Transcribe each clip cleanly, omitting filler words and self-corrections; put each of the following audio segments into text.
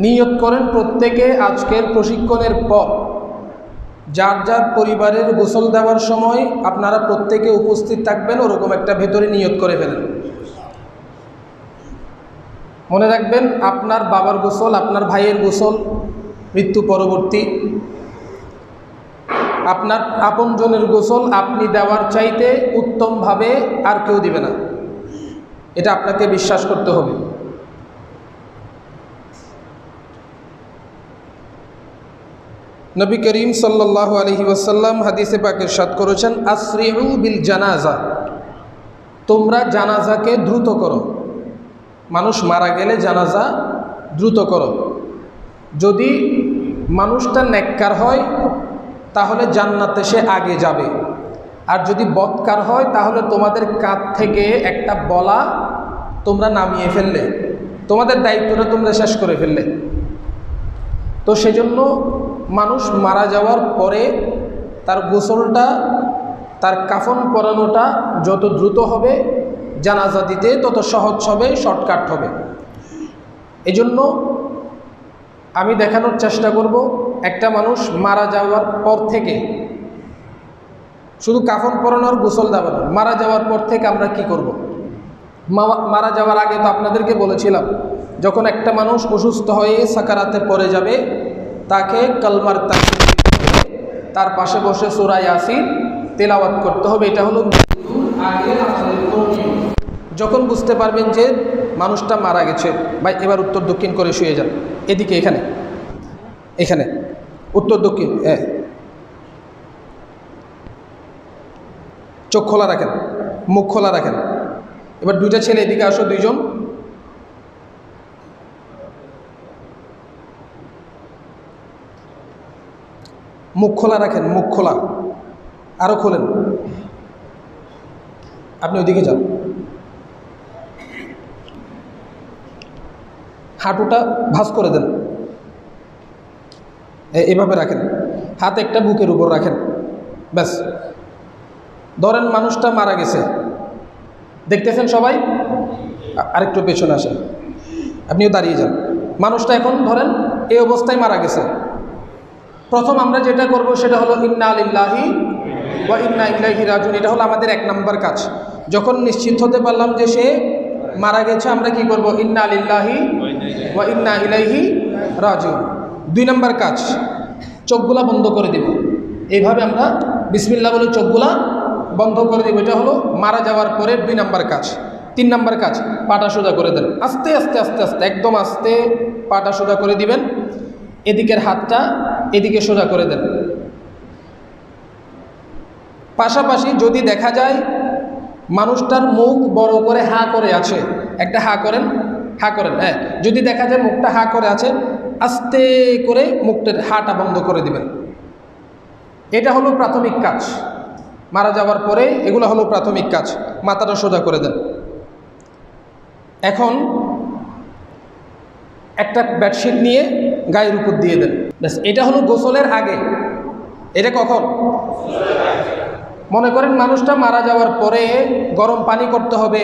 নিয়ত করেন প্রত্যেকে আজকের প্রশিক্ষণের পর যার যার পরিবারের গোসল দেওয়ার সময় আপনারা প্রত্যেকে উপস্থিত থাকবেন, ওরকম একটা ভেতরে নিয়ত করে ফেলেন। মনে রাখবেন, আপনার বাবার গোসল, আপনার ভাইয়ের গোসল মৃত্যু পরবর্তী, আপনার আপনজনের গোসল আপনি দেওয়ার চাইতে উত্তমভাবে আর কেউ দিবে না, এটা আপনাকে বিশ্বাস করতে হবে। নবী করিম সাল্লাল্লাহু আলাইহি ওয়াসাল্লাম হাদিসে পাকে ইরশাদ করেছেন, আসরিউ বিল জানাজা, তোমরা জানাজাকে দ্রুত করো। মানুষ মারা গেলে জানাজা দ্রুত করো। যদি মানুষটা নেককার হয় তাহলে জান্নাতে সে আগে যাবে, আর যদি বদকার হয় তাহলে তোমাদের কাঁধ থেকে একটা বলা তোমরা নামিয়ে ফেললে, তোমাদের দায়িত্বটা তোমরা শেষ করে ফেললে। তো সেজন্য মানুষ মারা যাওয়ার পরে তার গোসলটা, তার কাফন পরানোটা যত দ্রুত হবে, জানাজা দিতে তত সহজ হবে, শর্টকাট হবে। এজন্য আমি দেখানোর চেষ্টা করব, একটা মানুষ মারা যাওয়ার পর থেকে, শুধু কাফন পরানোর গোসল দেওয়া না, মারা যাওয়ার পর থেকে আমরা কি করব। মারা যাওয়ার আগে তো আপনাদেরকে বলেছিলাম, যখন একটা মানুষ অসুস্থ হয়ে সাকারাতে পড়ে যাবে, তাকে কালমার তার পাশে বসে সূরা ইয়াসিন তেলাওয়াত করতে হবে। এটা হলো যখন বুঝতে পারবেন যে মানুষটা মারা গেছে, ভাই এবার উত্তর দক্ষিণ করে শুয়ে যান, এদিকে, এখানে এখানে উত্তর দক্ষিণ, চোখ খোলা রাখেন, মুখ খোলা রাখেন। এবার দুইটা ছেলে এদিকে আসো, দুইজন। মুখ খোলা রাখেন, মুখ খোলা, আরো খোলেন। আপনি ওইদিকে যান, হাঁটুটা ভাঁজ করে দেন, এভাবে রাখেন, হাত একটা বুকের উপর রাখেন, ব্যাস। ধরেন মানুষটা মারা গেছে, দেখতেছেন সবাই, আরেকটু পেছনে আসেন, আপনিও দাঁড়িয়ে যান। মানুষটা এখন ধরেন এই অবস্থায় মারা গেছে। প্রথম আমরা যেটা করব সেটা হলো ইন্না লিল্লাহি ওয়া ইন্না ইলাইহি রাজিউন। এটা হলো আমাদের 1 নম্বর কাজ। যখন নিশ্চিত হতে পারলাম যে সে মারা গেছে, আমরা কি করব? ইন্না লিল্লাহি ওয়া ইন্না ইলাইহি রাজিউন। 2 নম্বর কাজ, চোখগুলা বন্ধ করে দেব। এইভাবে আমরা বিসমিল্লাহ বলে চোখগুলা বন্ধ করে দেব। এটা হলো মারা যাওয়ার পরে 2 নম্বর কাজ। 3 নম্বর কাজ, পাটা সোজা করে দেন, আস্তে আস্তে আস্তে আস্তে, একদম আস্তে পাটা সোজা করে দিবেন। এদিকের হাতটা এদিকে সোজা করে দেন। পাশাপাশি যদি দেখা যায় মানুষটার মুখ বড় করে হা করে আছে, একটা হা করেন, হা করেন, হ্যাঁ। যদি দেখা যায় মুখটা হা করে আছে, আস্তে করে মুখটার হাটা বন্ধ করে দিবেন। এটা হলো প্রাথমিক কাজ। মারা যাওয়ার পরে এগুলো হলো প্রাথমিক কাজ। মাথাটা সোজা করে দেন। এখন একটা বেডশিট নিয়ে গায়ের উপর দিয়ে দেন, ব্যাস। এটা হলো গোসলের আগে। এটা কখন? মনে করেন মানুষটা মারা যাওয়ার পরে গরম পানি করতে হবে,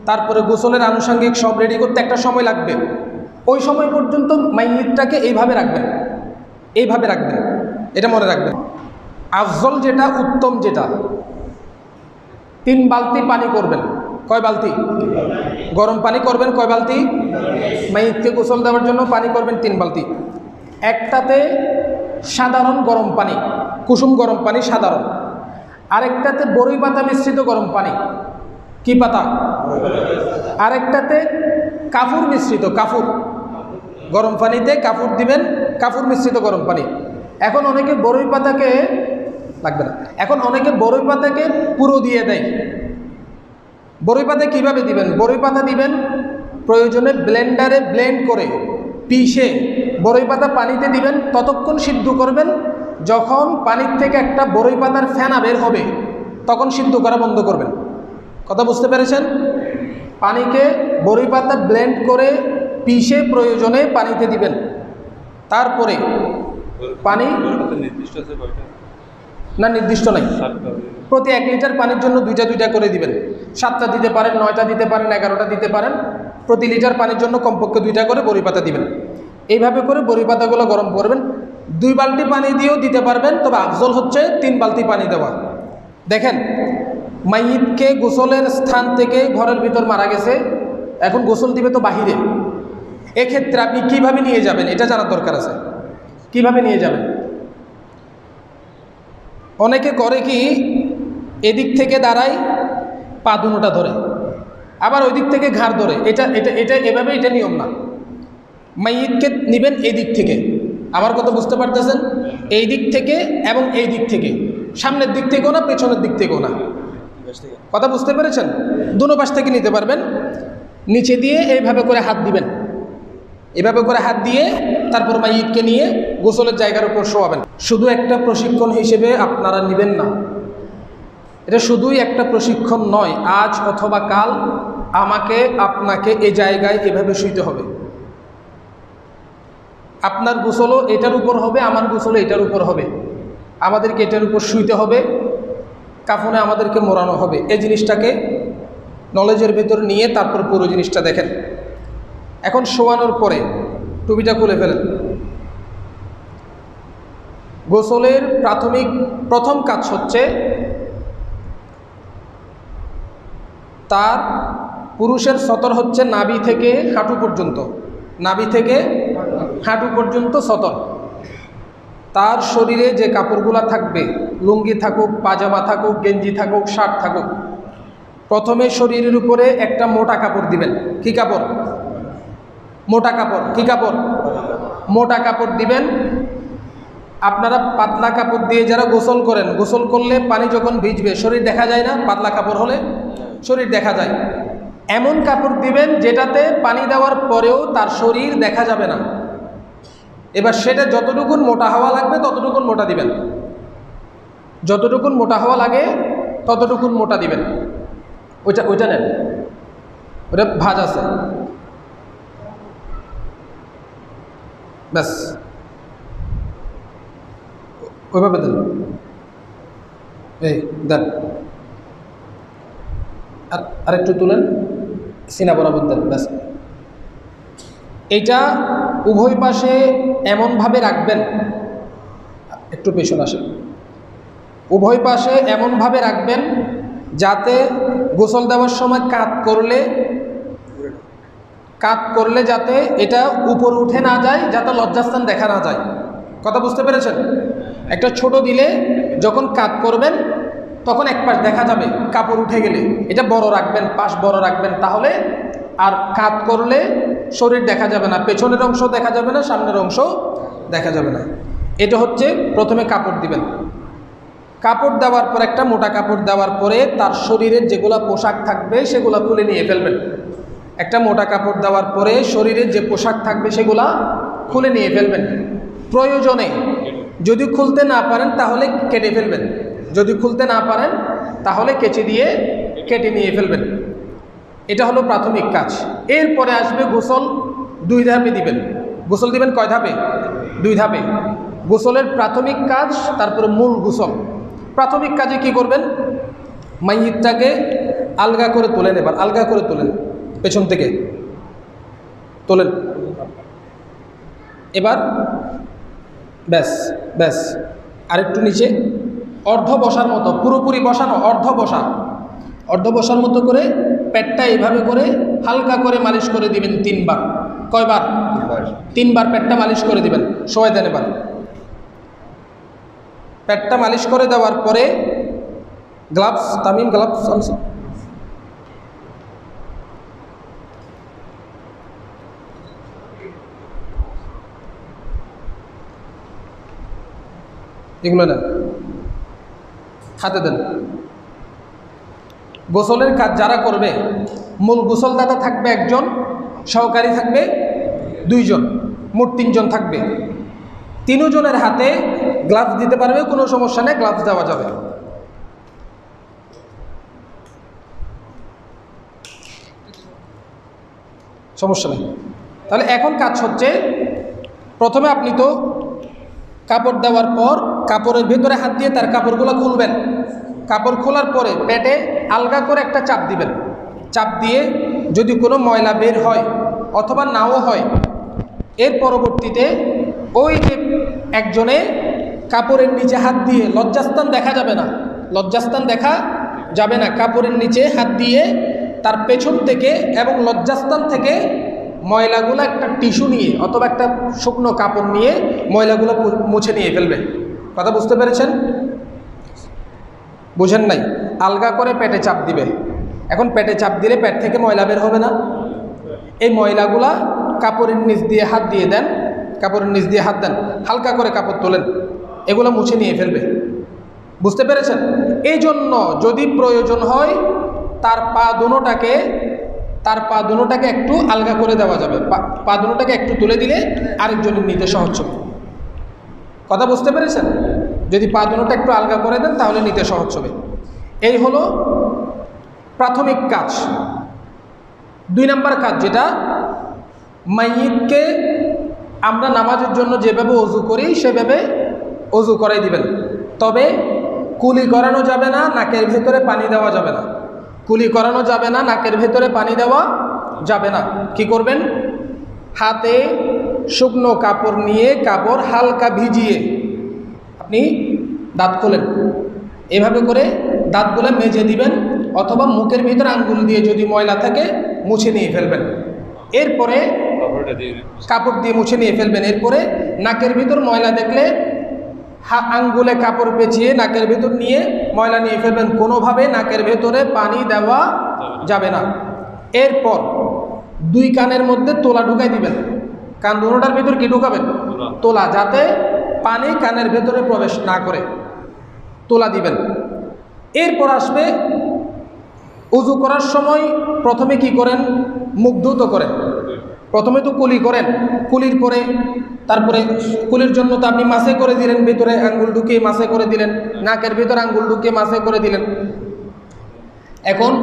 তারপরে গোসলের আনুষঙ্গিক সব রেডি করতে একটা সময় লাগবে। ওই সময় পর্যন্ত মাইয়িতটাকে এইভাবে রাখবেন, এইভাবে রাখবেন, এটা মনে রাখবেন। আফজল যেটা, উত্তম যেটা, 3 বালতি পানি করবেন। কয় বালতি? গরম পানি করবেন কয় বালতি? মাইয়িতকে গোসল দেওয়ার জন্য পানি করবেন 3 বালতি। একটাতে সাধারণ গরম পানি, কুসুম গরম পানি সাধারণ, আরেকটাতে বরই পাতা মিশ্রিত গরম পানি। কি পাতা? আরেকটাতে কাফুর মিশ্রিত, কাফুর। গরম পানিতে কাফুর দিবেন, কাফুর মিশ্রিত গরম পানি। এখন অনেকে বরই পাতাকে, লাগবে না, এখন অনেকে বরই পাতাকে পুরো দিয়ে দেয়। বরই পাতা কীভাবে দিবেন? বরই পাতা দিবেন প্রয়োজনে ব্লেন্ডারে ব্লেন্ড করে পিষে বরই পাতা পানিতে দিবেন, ততক্ষণ সিদ্ধ করবেন যখন পানির থেকে একটা বরই পাতার ফেনা বের হবে, তখন সিদ্ধ করা বন্ধ করবেন। কথা বুঝতে পেরেছেন? পানিকে বরই পাতা ব্লেন্ড করে পিষে প্রয়োজনে পানিতে দিবেন। তারপরে পানি না, নির্দিষ্ট নাই, প্রতি 1 লিটার পানির জন্য 2টা করে দিবেন। 7টা দিতে পারেন, 9টা দিতে পারেন, 11টা দিতে পারেন। প্রতি লিটার পানির জন্য কমপক্ষে 2টা করে বরই পাতা দিবেন। এইভাবে করে বড়ি পাতাগুলো গরম করবেন। 2 বালতি পানি দিয়েও দিতে পারবেন, তবে আফজল হচ্ছে 3 বালতি পানি দেওয়া। দেখেন, মাইয়িতকে গোসলের স্থান থেকে ঘরের ভিতর মারা গেছে, এখন গোসল দিবে তো বাহিরে। এক্ষেত্রে আপনি কিভাবে নিয়ে যাবেন এটা জানার দরকার আছে। কিভাবে নিয়ে যাবেন? অনেকে করে কি, এদিক থেকে দাঁড়ায়, পা দুটোটা ধরে, আবার ওই দিক থেকে ঘাড় ধরে। এটা এটা এটা এভাবে এটা নিয়ম না। মাইয়িতকে নেবেন এই দিক থেকে, আমার কথা বুঝতে পারতেছেন? এই দিক থেকে এবং এই দিক থেকে, সামনের দিক থেকেও না, পেছনের দিক থেকেও না। কথা বুঝতে পেরেছেন? দুনো পাশ থেকে নিতে পারবেন। নিচে দিয়ে এইভাবে করে হাত দিবেন, এভাবে করে হাত দিয়ে তারপর মাইয়িতকে নিয়ে গোসলের জায়গার উপর শোয়াবেন। শুধু একটা প্রশিক্ষণ হিসেবে আপনারা নেবেন না, এটা শুধুই একটা প্রশিক্ষণ নয়। আজ অথবা কাল আমাকে আপনাকে এই জায়গায় এভাবে শুইতে হবে। আপনার গোসলও এটার উপর হবে, আমার গোসলও এটার উপর হবে। আমাদেরকে এটার উপর শুইতে হবে, কাফনে আমাদেরকে মোড়ানো হবে। এই জিনিসটাকে নলেজের ভেতর নিয়ে তারপর পুরো জিনিসটা দেখেন। এখন শোয়ানোর পরে টুপিটা খুলে ফেলেন। গোসলের প্রথম কাজ হচ্ছে তার পুরুষের সতর হচ্ছে নাভি থেকে হাঁটু পর্যন্ত, নাভি থেকে হাঁটু পর্যন্ত সতর। তার শরীরে যে কাপড়গুলো থাকবে, লুঙ্গি থাকুক, পাজামা থাকুক, গেঞ্জি থাকুক, শার্ট থাকুক, প্রথমে শরীরের উপরে একটা মোটা কাপড় দিবেন। কি কাপড়? মোটা কাপড়। কি কাপড়? মোটা কাপড় দিবেন। আপনারা পাতলা কাপড় দিয়ে যারা গোসল করেন, গোসল করলে পানি যখন ভিজবে শরীর দেখা যায় না? পাতলা কাপড় হলে শরীর দেখা যায়। এমন কাপড় দিবেন যেটাতে পানি দেওয়ার পরেও তার শরীর দেখা যাবে না। এবার সেটা যতটুকুন মোটা হওয়া লাগবে ততটুকুন মোটা দিবেন, যতটুকুন মোটা হওয়া লাগে ততটুকুন মোটা দিবেন। ওইটা নেন, ওটা ভাঁজ আছে, ব্যাস ওইভাবে দেন। এই দেন, আর একটু তুলেন, সিনা বরাবর দেন, ব্যাস। এইটা উভয় পাশে এমনভাবে রাখবেন, একটু পেছনে আসেন, উভয় পাশে এমনভাবে রাখবেন যাতে গোসল দেওয়ার সময় কাত করলে যাতে এটা উপরে উঠে না যায়, যাতে লজ্জাস্থান দেখা না যায়। কথা বুঝতে পেরেছেন? একটা ছোট দিলে যখন কাত করবেন তখন এক পাশ দেখা যাবে, কাপড় উঠে গেলে এটা বড় রাখবেন, পাশ বড় রাখবেন, তাহলে আর কাত করলে শরীর দেখা যাবে না, পেছনের অংশ দেখা যাবে না, সামনের অংশ দেখা যাবে না। এটা হচ্ছে প্রথমে কাপড় দিবেন। কাপড় দেওয়ার পর, একটা মোটা কাপড় দেওয়ার পরে তার শরীরের যেগুলো পোশাক থাকবে সেগুলো খুলে নিয়ে ফেলবেন। একটা মোটা কাপড় দেওয়ার পরে শরীরের যে পোশাক থাকবে সেগুলা খুলে নিয়ে ফেলবেন। প্রয়োজনে যদি খুলতে না পারেন তাহলে কেটে ফেলবেন, যদি খুলতে না পারেন তাহলে কেচি দিয়ে কেটে নিয়ে ফেলবেন। এটা হলো প্রাথমিক কাজ। এরপরে আসবে গোসল। 2 ধাপে দিবেন। গোসল দিবেন কয় ধাপে? 2 ধাপে। গোসলের প্রাথমিক কাজ, তারপরে মূল গোসল। প্রাথমিক কাজে কি করবেন? মাইয়িতটাকে আলগা করে তোলেন। এবার আলগা করে তোলেন, পেছন থেকে তোলেন। এবার ব্যাস ব্যাস, আরেকটু নিচে, অর্ধ বসার মতো, পুরোপুরি বসানো, অর্ধ বসার মতো করে পেটটা এইভাবে করে হালকা করে মালিশ করে দিবেন 3 বার। কয়বার? 3 বার পেটটা মালিশ করে দিবেন। শোয়া দেন। এবার পেটটা মালিশ করে দেওয়ার পরে গ্লাভস, তামিম গ্লাভস আনছে, এগুলো নেন, হাতে দেন। গোসলের কাজ যারা করবে, মূল গোসলদাতা থাকবে 1 জন, সহকারী থাকবে 2 জন, মোট 3 জন থাকবে। 3 জনের হাতে গ্লাভস দিতে পারবে, কোনো সমস্যা নেই, গ্লাভস দেওয়া যাবে। সমস্যা নেই। তাহলে এখন কাজ হচ্ছে, প্রথমে আপনি তো কাপড় দেওয়ার পর কাপড়ের ভেতরে হাত দিয়ে তার কাপড়গুলো খুলবেন। কাপড় খোলার পরে পেটে আলগা করে একটা চাপ দিবেন। চাপ দিয়ে যদি কোনো ময়লা বের হয় অথবা নাও হয়, এর পরবর্তীতে ওই যে একজনে কাপড়ের নিচে হাত দিয়ে, লজ্জাস্থান দেখা যাবে না, লজ্জাস্থান দেখা যাবে না, কাপড়ের নিচে হাত দিয়ে তার পেছন থেকে এবং লজ্জাস্থান থেকে ময়লাগুলো একটা টিস্যু নিয়ে অথবা একটা শুকনো কাপড় নিয়ে ময়লাগুলো মুছে নিয়ে ফেলবে। কথা বুঝতে পেরেছেন? বুঝেন নাই? আলগা করে পেটে চাপ দিবে। এখন পেটে চাপ দিলে পেট থেকে ময়লা বের হবে না? এই ময়লাগুলা কাপড়ের নিচ দিয়ে হাত দিয়ে দেন, কাপড়ের নিচ দিয়ে হাত দেন, হালকা করে কাপড় তোলেন, এগুলো মুছে নিয়ে ফেলবে। বুঝতে পেরেছেন? এই জন্য যদি প্রয়োজন হয় তার পা দুটোটাকে একটু আলগা করে দেওয়া যাবে, পা দুটোটাকে একটু তুলে দিলে আরেকজনের নিতে সহজ হবে। কথা বুঝতে পেরেছেন? যদি পা দুটোটা একটু আলগা করে দেন তাহলে নিতে সহজ হবে। এই হলো প্রাথমিক কাজ। 2 নম্বর কাজ, যেটা মাইয়িতকে আমরা নামাজের জন্য যেভাবে ওযু করি সেভাবে ওযু করাই দিবেন। তবে কুলি করানো যাবে না, নাকের ভেতরে পানি দেওয়া যাবে না। কুলি করানো যাবে না, নাকের ভেতরে পানি দেওয়া যাবে না। কি করবেন? হাতে শুকনো কাপড় নিয়ে কাপড় হালকা ভিজিয়ে আপনি দাঁত খোলেন, এভাবে করে দাঁতগুলো মেজে দিবেন অথবা মুখের ভিতরে আঙ্গুল দিয়ে যদি ময়লা থাকে মুছে নিয়ে ফেলবেন। এরপরে কাপড় দিয়ে মুছে নিয়ে ফেলবেন। এরপরে নাকের ভিতর ময়লা দেখলে আঙ্গুলে কাপড় পেঁচিয়ে নাকের ভেতর নিয়ে ময়লা নিয়ে ফেলবেন। কোনোভাবে নাকের ভেতরে পানি দেওয়া যাবে না। এরপর 2 কানের মধ্যে তোলা ঢুকাই দিবেন। কান দুটোটার ভিতর কি ঢুকাবেন? তোলা, যাতে পানি কানের ভেতরে প্রবেশ না করে তোলা দিবেন। এরপর আসবে উযু করার সময় প্রথমে কি করেন? মুখ ধুত করেন। প্রথমে তো কুলি করেন, কুলির পরে তারপরে কুলির জন্য তো আপনি মাসে করে দিলেন, ভেতরে আঙ্গুল ঢুকিয়ে মাসে করে দিলেন, নাকের ভিতরে আঙ্গুল ঢুকিয়ে মাসে করে দিলেন। এখন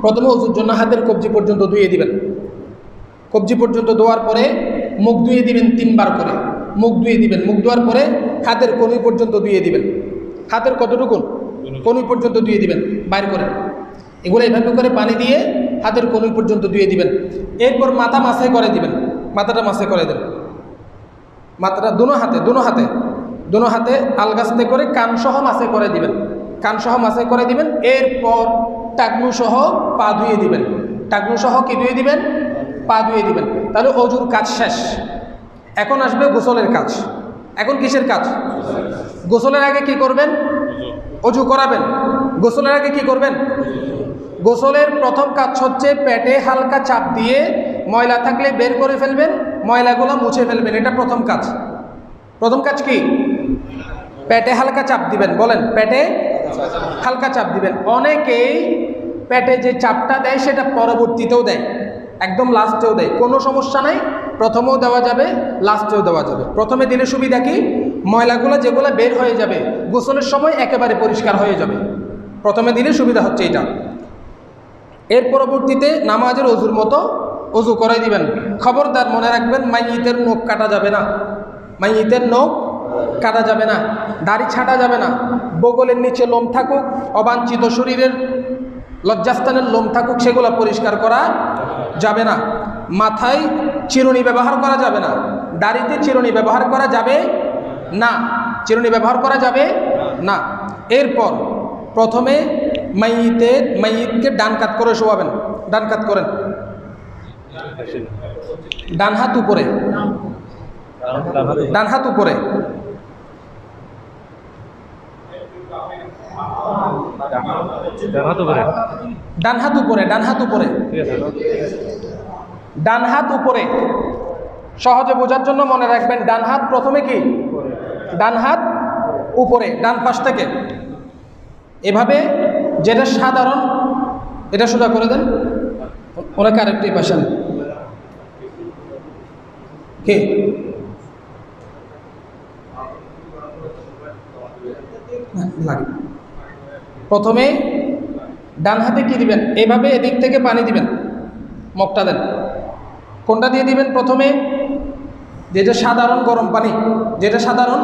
প্রথমে উযুর জন্য হাতের কবজি পর্যন্ত ধুয়ে দিবেন। কবজি পর্যন্ত ধোয়ার পরে মুখ ধুয়ে দিবেন 3 বার করে। মুখ ধুয়ে দিবেন, মুখ ধোয়ার পরে হাতের কনুই পর্যন্ত ধুয়ে দিবেন। হাতের কতটুকু? কনুই পর্যন্ত ধুয়ে দিবেন, বাইর করে। এগুলো এইভাবে করে পানি দিয়ে হাতের কনুই পর্যন্ত ধুয়ে দিবেন। এরপর মাথা মাসে করে দিবেন, মাথাটা মাসে করে দেন। মাথাটা দুনো হাতে আলগাস্তে করে কানসহ মাসে করে দিবেন, কানসহ মাসে করে দিবেন। এরপর টাকনু সহ পা ধুয়ে দিবেন। টাকনু সহ কি ধুয়ে দিবেন? পা ধুয়ে দিবেন। তাহলে অজুর কাজ শেষ। এখন আসবে গোসলের কাজ। এখন কিসের কাজ? গোসলের আগে কি করবেন? অজু করাবেন। গোসলের আগে কি করবেন? গোসলের প্রথম কাজ হচ্ছে পেটে হালকা চাপ দিয়ে ময়লা থাকলে বের করে ফেলবেন, ময়লাগুলো মুছে ফেলবেন। এটা প্রথম কাজ। প্রথম কাজ কি? পেটে হালকা চাপ দিবেন। বলেন, পেটে হালকা চাপ দিবেন। অনেকেই পেটে যে চাপটা দেয় সেটা পরবর্তীতেও দেয়, একদম লাস্টেও দেয়। কোনো সমস্যা নাই, প্রথমেও দেওয়া যাবে, লাস্টেও দেওয়া যাবে। প্রথমে দিলে সুবিধা কি? ময়লাগুলো যেগুলো বের হয়ে যাবে গোসলের সময় একেবারে পরিষ্কার হয়ে যাবে। প্রথমে দিলে সুবিধা হচ্ছে এটা। এর পরবর্তীতে নামাজের অজুর মতো অজু করাই দিবেন। খবরদার মনে রাখবেন, মাইয়িতের নখ কাটা যাবে না, মাইয়িতের নখ কাটা যাবে না, দাড়ি ছাঁটা যাবে না, বগলের নিচে লোম থাকুক, অবাঞ্ছিত শরীরের লজ্জাস্থানের লোম থাকুক, সেগুলো পরিষ্কার করা যাবে না। মাথায় চিরুনি ব্যবহার করা যাবে না, দাড়িতে চিরুনি ব্যবহার করা যাবে না, চিরুনি ব্যবহার করা যাবে না। এরপর প্রথমে মাইয়িতকে ডান কাত করে শোয়াবেন। ডান কাত করেন, ডান হাত উপরে, ডান হাত উপরে। ডান হাত উপরে, ডান হাত উপরে, ডান হাত উপরে। সহজে বোঝার জন্য মনে রাখবেন, ডান হাত প্রথমে কি? ডান হাত উপরে, ডান পাশ থেকে এভাবে, যেটা সাধারণ, এটা সোজা করে দেন। ওনাকে আরেকটি পাশে কি? প্রথমে ডান হাতে কি দিবেন? এভাবে এদিক থেকে পানি দিবেন, মগটা দেন। কোনটা দিয়ে দিবেন? প্রথমে যেটা সাধারণ গরম পানি, যেটা সাধারণ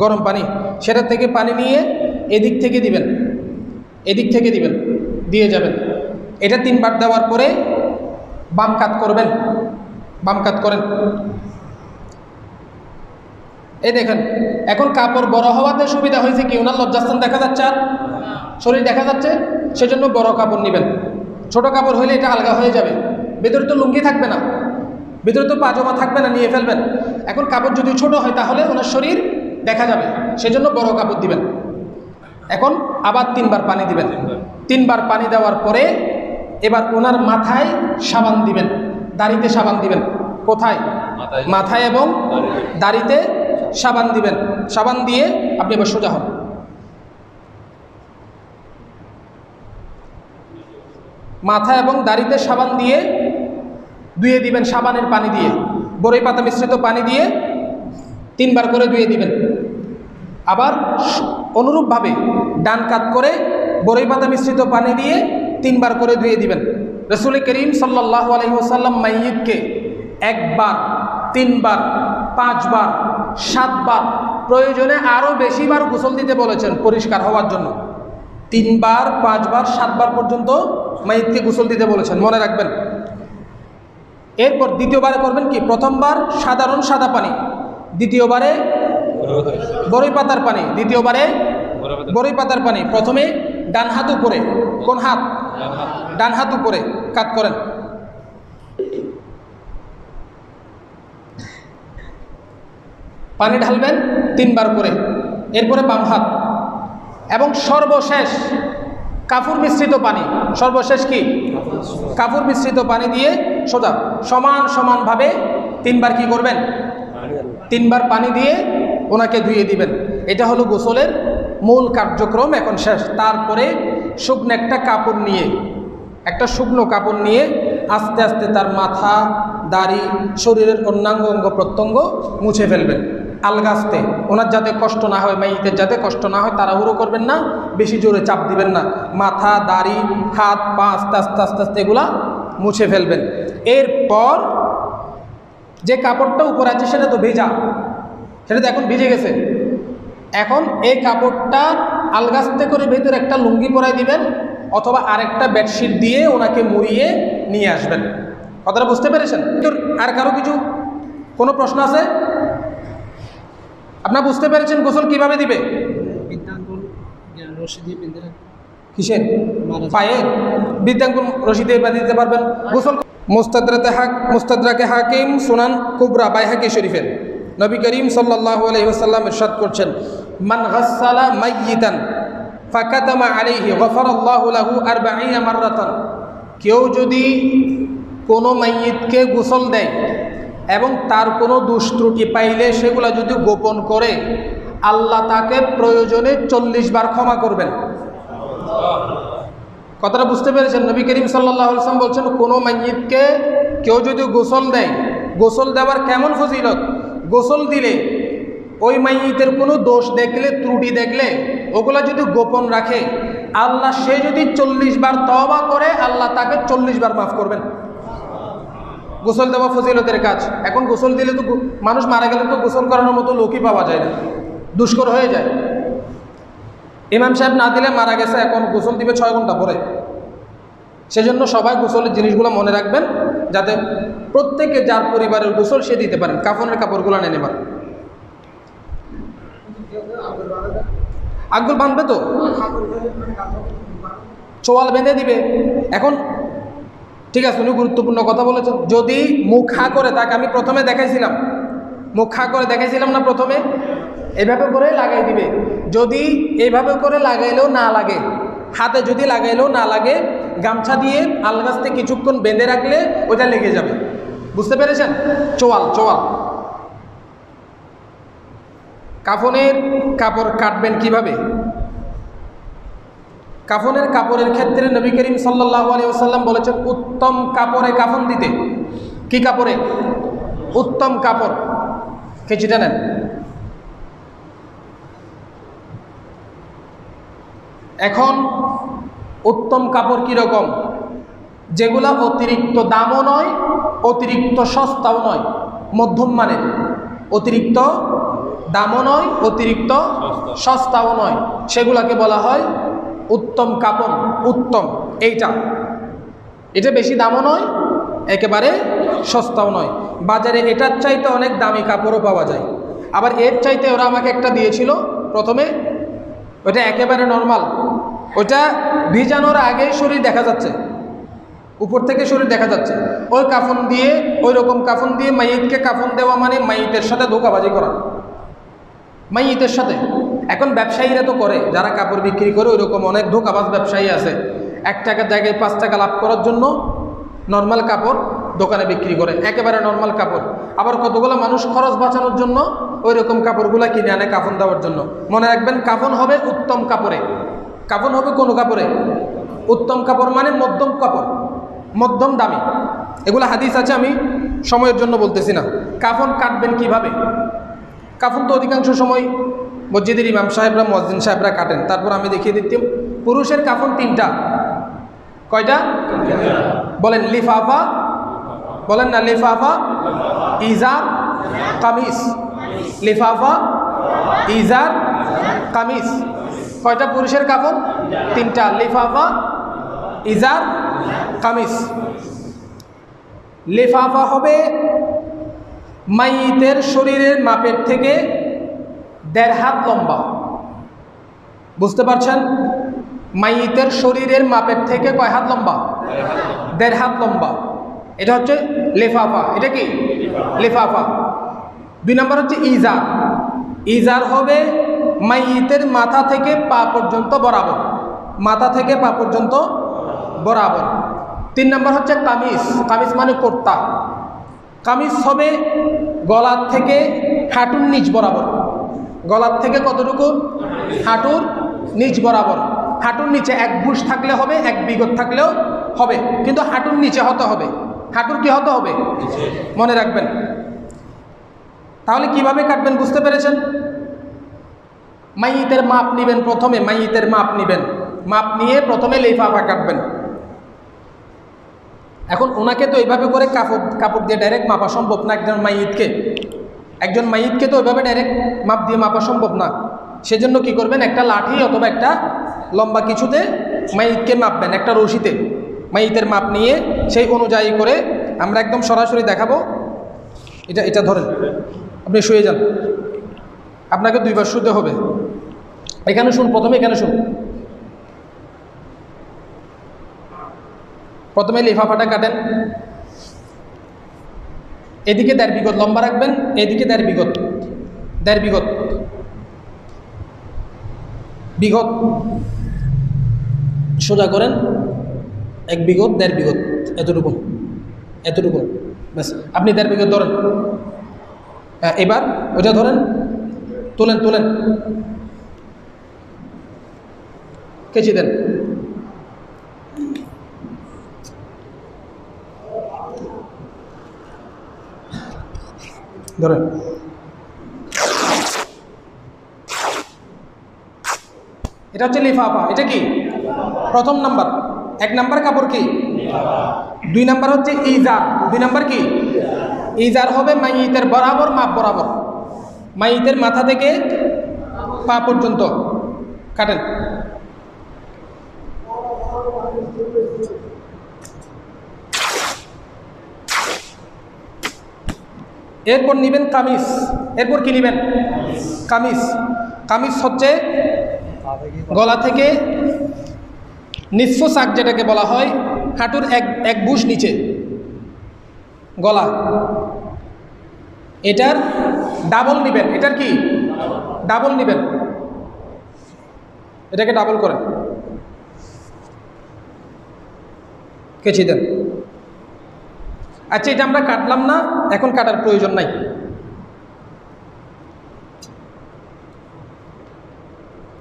গরম পানি, সেটা থেকে পানি নিয়ে এদিক থেকে দিবেন, এদিক থেকে দিবেন, দিয়ে যাবেন। এটা 3 বার দেওয়ার পরে বাম কাত করবেন, বাম কাত করেন, এই দেখেন, এখন কাপড় বড় হওয়াতে সুবিধা হয়েছে কি, ওনার লজ্জাস্থান দেখা যাচ্ছে আর শরীর দেখা যাচ্ছে, সেজন্য বড় কাপড় নেবেন। ছোট কাপড় হইলে এটা আলগা হয়ে যাবে, ভেতরে তো লুঙ্গি থাকবে না, ভিতরে তো পাজামা থাকবে না, নিয়ে ফেলবেন। এখন কাপড় যদি ছোট হয় তাহলে ওনার শরীর দেখা যাবে, সেজন্য বড় কাপড় দিবেন। এখন আবার 3 বার পানি দিবেন। 3 বার পানি দেওয়ার পরে এবার ওনার মাথায় সাবান দিবেন, দাড়িতে সাবান দিবেন। কোথায়? মাথায় এবং দাড়িতে সাবান দিবেন। সাবান দিয়ে আপনি এবার সোজা হন। মাথা এবং দাড়িতে সাবান দিয়ে ধুয়ে দিবেন, সাবানের পানি দিয়ে, বরই পাতা মিশ্রিত পানি দিয়ে 3 বার করে ধুয়ে দিবেন। আবার অনুরূপভাবে ডান কাত করে বরই পাতা মিশ্রিত পানি দিয়ে 3 বার করে ধুয়ে দিবেন। রাসূল করিম সাল্লাল্লাহু আলাইহি ওয়াসাল্লাম মাইয়িতকে 1 বার, 3 বার, 5 বার, 7 বার, প্রয়োজনে আরও বেশিবার গোসল দিতে বলেছেন পরিষ্কার হওয়ার জন্য। 3 বার, 5 বার, 7 বার পর্যন্ত মাইয়িতকে গোসল দিতে বলেছেন, মনে রাখবেন। এরপর দ্বিতীয়বারে করবেন কি, প্রথমবার সাধারণ সাদা পানি, দ্বিতীয়বারে বরই পাতার পানি, দ্বিতীয়বারে বরই পাতার পানি। প্রথমে ডান হাত উপরে, কোন হাত? ডান হাত উপরে কাত করেন। পানি ঢালবেন 3 বার করে, এরপরে বাম হাত, এবং সর্বশেষ কাফুর মিশ্রিত পানি। সর্বশেষ কি? কাফুর মিশ্রিত পানি দিয়ে সোজা সমান সমানভাবে 3 বার কি করবেন? 3 বার পানি দিয়ে ওনাকে ধুয়ে দিবেন। এটা হলো গোসলের মূল কার্যক্রম এখন শেষ। তারপরে শুকনো একটা কাপড় নিয়ে, একটা শুকনো কাপড় নিয়ে আস্তে আস্তে তার মাথা, দাড়ি, শরীরের অন্যাঙ্গ অঙ্গ প্রত্যঙ্গ মুছে ফেলবেন আলগাস্তে। ওনার যাতে কষ্ট না হয়, মাইয়িতের যাতে কষ্ট না হয়, তাড়াহুড়ো করবেন না, বেশি জোরে চাপ দিবেন না। মাথা, দাড়ি, হাত, পা আস্তে আস্তে আস্তে আস্তে এগুলা মুছে ফেলবেন। এরপর যে কাপড়টা উপরে আছে সেটা তো ভেজা, সেটা তো এখন ভিজে গেছে। এখন এই কাপড়টা আলগাস্তে করে ভেতরে একটা লুঙ্গি পরাই দিবেন, অথবা আরেকটা বেডশিট দিয়ে ওনাকে মুড়িয়ে নিয়ে আসবেন। কথাটা বুঝতে পেরেছেন? আর কারো কিছু কোনো প্রশ্ন আছে? আপনারা বুঝতে পেরেছেন গোসল কিভাবে দিবে? কিসের? পায়ের বৃদ্ধাঙ্গুল রশি দিয়ে বেঁধে দিতে পারবেন। গোসল মুস্তাদরাকে হাকিম, সুনান কুবরা, বাইহাকি শরীফের নবী করিম সাল্লাল্লাহু আলাইহি ওয়াসাল্লাম ইরশাদ করছেন, মান গাসসালা মাইয়িতান ফাকাতামা আলাইহি গফারাল্লাহু লাহু 40 মাররাতান। কেউ যদি কোনো মাইয়িতকে গোসল দেয় এবং তার কোনো দুষ্ত্রুটি পাইলে সেগুলো যদি গোপন করে, আল্লাহ তাকে প্রয়োজনে 40 বার ক্ষমা করবেন। কথাটা বুঝতে পেরেছেন? নবী করিম সাল্লাল্লাহু আলাইহি ওয়াসাল্লাম বলছেন, কোনো মাইয়িতকে কেউ যদি গোসল দেয়, গোসল দেওয়ার কেমন ফজিলত, গোসল দিলে ওই মাইয়িতের কোনো দোষ দেখলে, ত্রুটি দেখলে ওগুলা যদি গোপন রাখে, আল্লাহ সে যদি 40 বার তওবা করে, আল্লাহ তাকে 40 বার মাফ করবেন। গোসল দেওয়া ফজিলতের কাজ। এখন গোসল দিলে তো মানুষ মারা গেলে তো গোসল করানোর মতো লোকই পাওয়া যায় না, দুষ্কর হয়ে যায়। ইমাম সাহেব না দিলে মারা গেছে, এখন গোসল দিবে 6 ঘন্টা পরে। সেজন্য সবাই গোসলের জিনিসগুলো মনে রাখবেন, যাতে প্রত্যেকে যার পরিবারের গোসল সে দিতে পারেন। কাফনের কাপড়গুলো নিয়ে নেবেন। আঙ্গুল বাঁধবে তো, চোয়াল বেঁধে দিবে। এখন ঠিক আছে, উনি গুরুত্বপূর্ণ কথা বলেছেন। যদি মুখ হা করে, তাকে আমি প্রথমে দেখাইছিলাম, মুখ হা করে দেখাইছিলাম না প্রথমে, এভাবে করে লাগাই দিবে। যদি এইভাবে করে লাগাইলেও না লাগে, হাতে যদি লাগাইলেও না লাগে, গামছা দিয়ে আলগাস্তে কিছুক্ষণ বেঁধে রাখলে ওটা লেগে যাবে। বুঝতে পেরেছেন? চোয়াল চোয়াল। কাফনের কাপড় কাটবেন কিভাবে? কাফনের কাপড়ের ক্ষেত্রে নবী করিম সাল্লাল্লাহু আলাইহি ওয়াসাল্লাম বলেছেন উত্তম কাপড়ে কাফন দিতে। কি কাপড়ে? উত্তম কাপড়। কেচিটা নেন। এখন উত্তম কাপড় কীরকম? যেগুলা অতিরিক্ত দামও নয়, অতিরিক্ত সস্তাও নয়, মধ্যম মানের। অতিরিক্ত দামও নয়, অতিরিক্ত সস্তাও নয়, সেগুলাকে বলা হয় উত্তম কাপড়। উত্তম এইটা, এটা বেশি দামও নয়, একেবারে সস্তাও নয়। বাজারে এটার চাইতে অনেক দামি কাপড়ও পাওয়া যায়। আবার এর চাইতে ওরা আমাকে একটা দিয়েছিল প্রথমে, ওটা একেবারে নর্মাল, ওটা ভিজানোর আগেই শরীর দেখা যাচ্ছে, উপর থেকে শরীর দেখা যাচ্ছে। ওই কাফন দিয়ে, ওই রকম কাফন দিয়ে মাইয়িতকে কাফন দেওয়া মানে মাইয়িতের সাথে ধোঁকাবাজি করা, মাইয়িতের সাথে। এখন ব্যবসায়ীরা তো করে, যারা কাপড় বিক্রি করে ওই রকম অনেক ধোঁকাবাজ ব্যবসায়ী আছে, 1 টাকার জায়গায় 5 টাকা লাভ করার জন্য নর্মাল কাপড় দোকানে বিক্রি করে, একেবারে নর্মাল কাপড়। আবার কতগুলো মানুষ খরচ বাঁচানোর জন্য ওই রকম কাপড়গুলো কিনে আনে কাফন দেওয়ার জন্য। মনে রাখবেন, কাফন হবে উত্তম কাপড়ে, কাফন হবে কোনো কাপড়ে? উত্তম কাপড় মানে মধ্যম কাপড়, মধ্যম দামি। এগুলো হাদিস আছে, আমি সময়ের জন্য বলতেছি না। কাফন কাটবেন কিভাবে? কাফন তো অধিকাংশ সময় মসজিদের ইমাম সাহেবরা, মুয়াজ্জিন সাহেবরা কাটেন। তারপর আমি দেখিয়ে দিতাম, পুরুষের কাফন 3টা। কয়টা বলেন? লিফাফা, বলেন না, লিফাফা, ইজার, কামিজ। লিফাফা, ইজার, কামিজ। কয়টা পুরুষের কাফন? 3টা, লিফাফা, ইজার, কামিজ। লিফাফা হবে মাইয়িতের শরীরের মাপের থেকে 1.5 হাত লম্বা। বুঝতে পারছেন? মাইয়িতের শরীরের মাপের থেকে কয় হাত লম্বা? 1.5 হাত লম্বা। এটা হচ্ছে লিফাফা। এটা কি? লিফাফা। 2 নম্বর হচ্ছে ইজার। ইজার হবে মাইয়িতের মাথা থেকে পা পর্যন্ত বরাবর, মাথা থেকে পা পর্যন্ত বরাবর। 3 নম্বর হচ্ছে কামিজ। কামিজ মানে কুর্তা। কামিজ হবে গলার থেকে হাঁটুর নিচ বরাবর। গলার থেকে কতটুকু? হাঁটুর নিচ বরাবর। হাঁটুর নিচে 1 বুশ থাকলে হবে, 1 বিগত থাকলেও হবে, কিন্তু হাঁটুর নিচে হতে হবে। হাঁটুর কি হতে হবে? মনে রাখবেন। তাহলে কিভাবে কাটবেন বুঝতে পেরেছেন? মাইয়িতের মাপ নেবেন প্রথমে, মাইয়িতের মাপ নেবেন, মাপ নিয়ে প্রথমে লিফাফা কাটবেন। এখন ওনাকে তো এইভাবে করে কাপড় দিয়ে ডাইরেক্ট মাপা সম্ভব না। একজন মাইয়িতকে তো ওইভাবে ডাইরেক্ট মাপ দিয়ে মাপা সম্ভব না। সেজন্য কি করবেন? একটা লাঠি অথবা একটা লম্বা কিছুতে মাইয়িতকে মাপবেন, একটা রশিতে মাইয়িতের মাপ নিয়ে সেই অনুযায়ী করে আমরা একদম সরাসরি দেখাবো। এটা ধরেন, আপনি শুয়ে যান, আপনাকে 2 বার শুতে হবে। এখানে শুন, প্রথমে এখানে শুন। প্রথমে লিফাফাটা কাটেন, এদিকে 1.5 বিগত লম্বা রাখবেন, এদিকে 1.5 বিগত, 1.5 বিগত, বিগত সোজা করেন। 1 বিগত, 1.5 বিগত, এতটুকু, এতটুকু ব্যাস। আপনি 1.5 বিগত ধরেন। এবার ওইটা ধরেন, তোলেন, তোলেন, কেচি দেন। ধরেন। এটা হচ্ছে লিফাফা। এটা কি? প্রথম নাম্বার। 1 নাম্বার কাপড় কি? 2 নাম্বার হচ্ছে ইজার। 2 নাম্বার কি? ইজার হবে মাইয়িতের বরাবর, মাপ বরাবর, মাইয়িতের মাথা থেকে পা পর্যন্ত কাটেন। এরপর নিবেন কামিজ। এরপর কি নিবেন? কামিজ। কামিজ হচ্ছে গলা থেকে নিসফ সাক, যেটাকে বলা হয়, হাঁটুর 1 বুশ নিচে গলা। এটার ডাবল নিবেন। এটার কি? ডাবল নিবেন। এটাকে ডাবল করেন, কেচি দেন। আচ্ছা, এটা আমরা কাটলাম না, এখন কাটার প্রয়োজন নাই।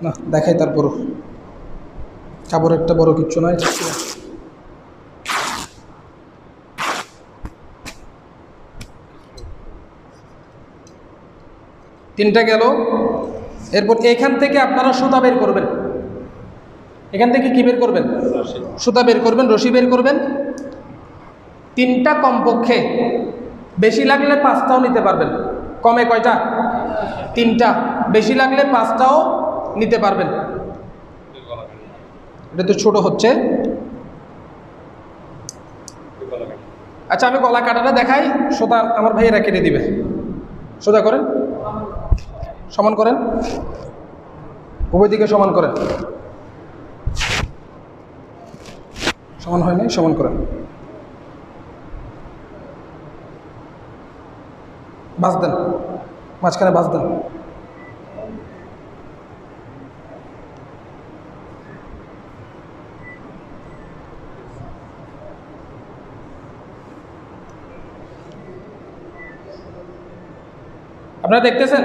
না দেখাই, তারপরও কাপড় একটা বড় কিচ্ছু নয়। 3টা গেল। এরপর এখান থেকে আপনারা সুতা বের করবেন। এখান থেকে কি বের করবেন? সুতা বের করবেন, রশি বের করবেন। 3টা কমপক্ষে, বেশি লাগলে 5টাও নিতে পারবেন। কমে কয়টা? 3টা। বেশি লাগলে 5টাও নিতে পারবেন। এটা তো ছোট হচ্ছে। আচ্ছা, আমি গলা কাটাটা দেখাই, সোজা আমার ভাইয়েরা কেটে দিবে। সোজা করেন। সমান করেন, উভয় দিকে সমান করেন। সমান হয় নাই, সমান করেন। বাস দেন, মাঝখানে বাস দেন। আপনারা দেখতেছেন?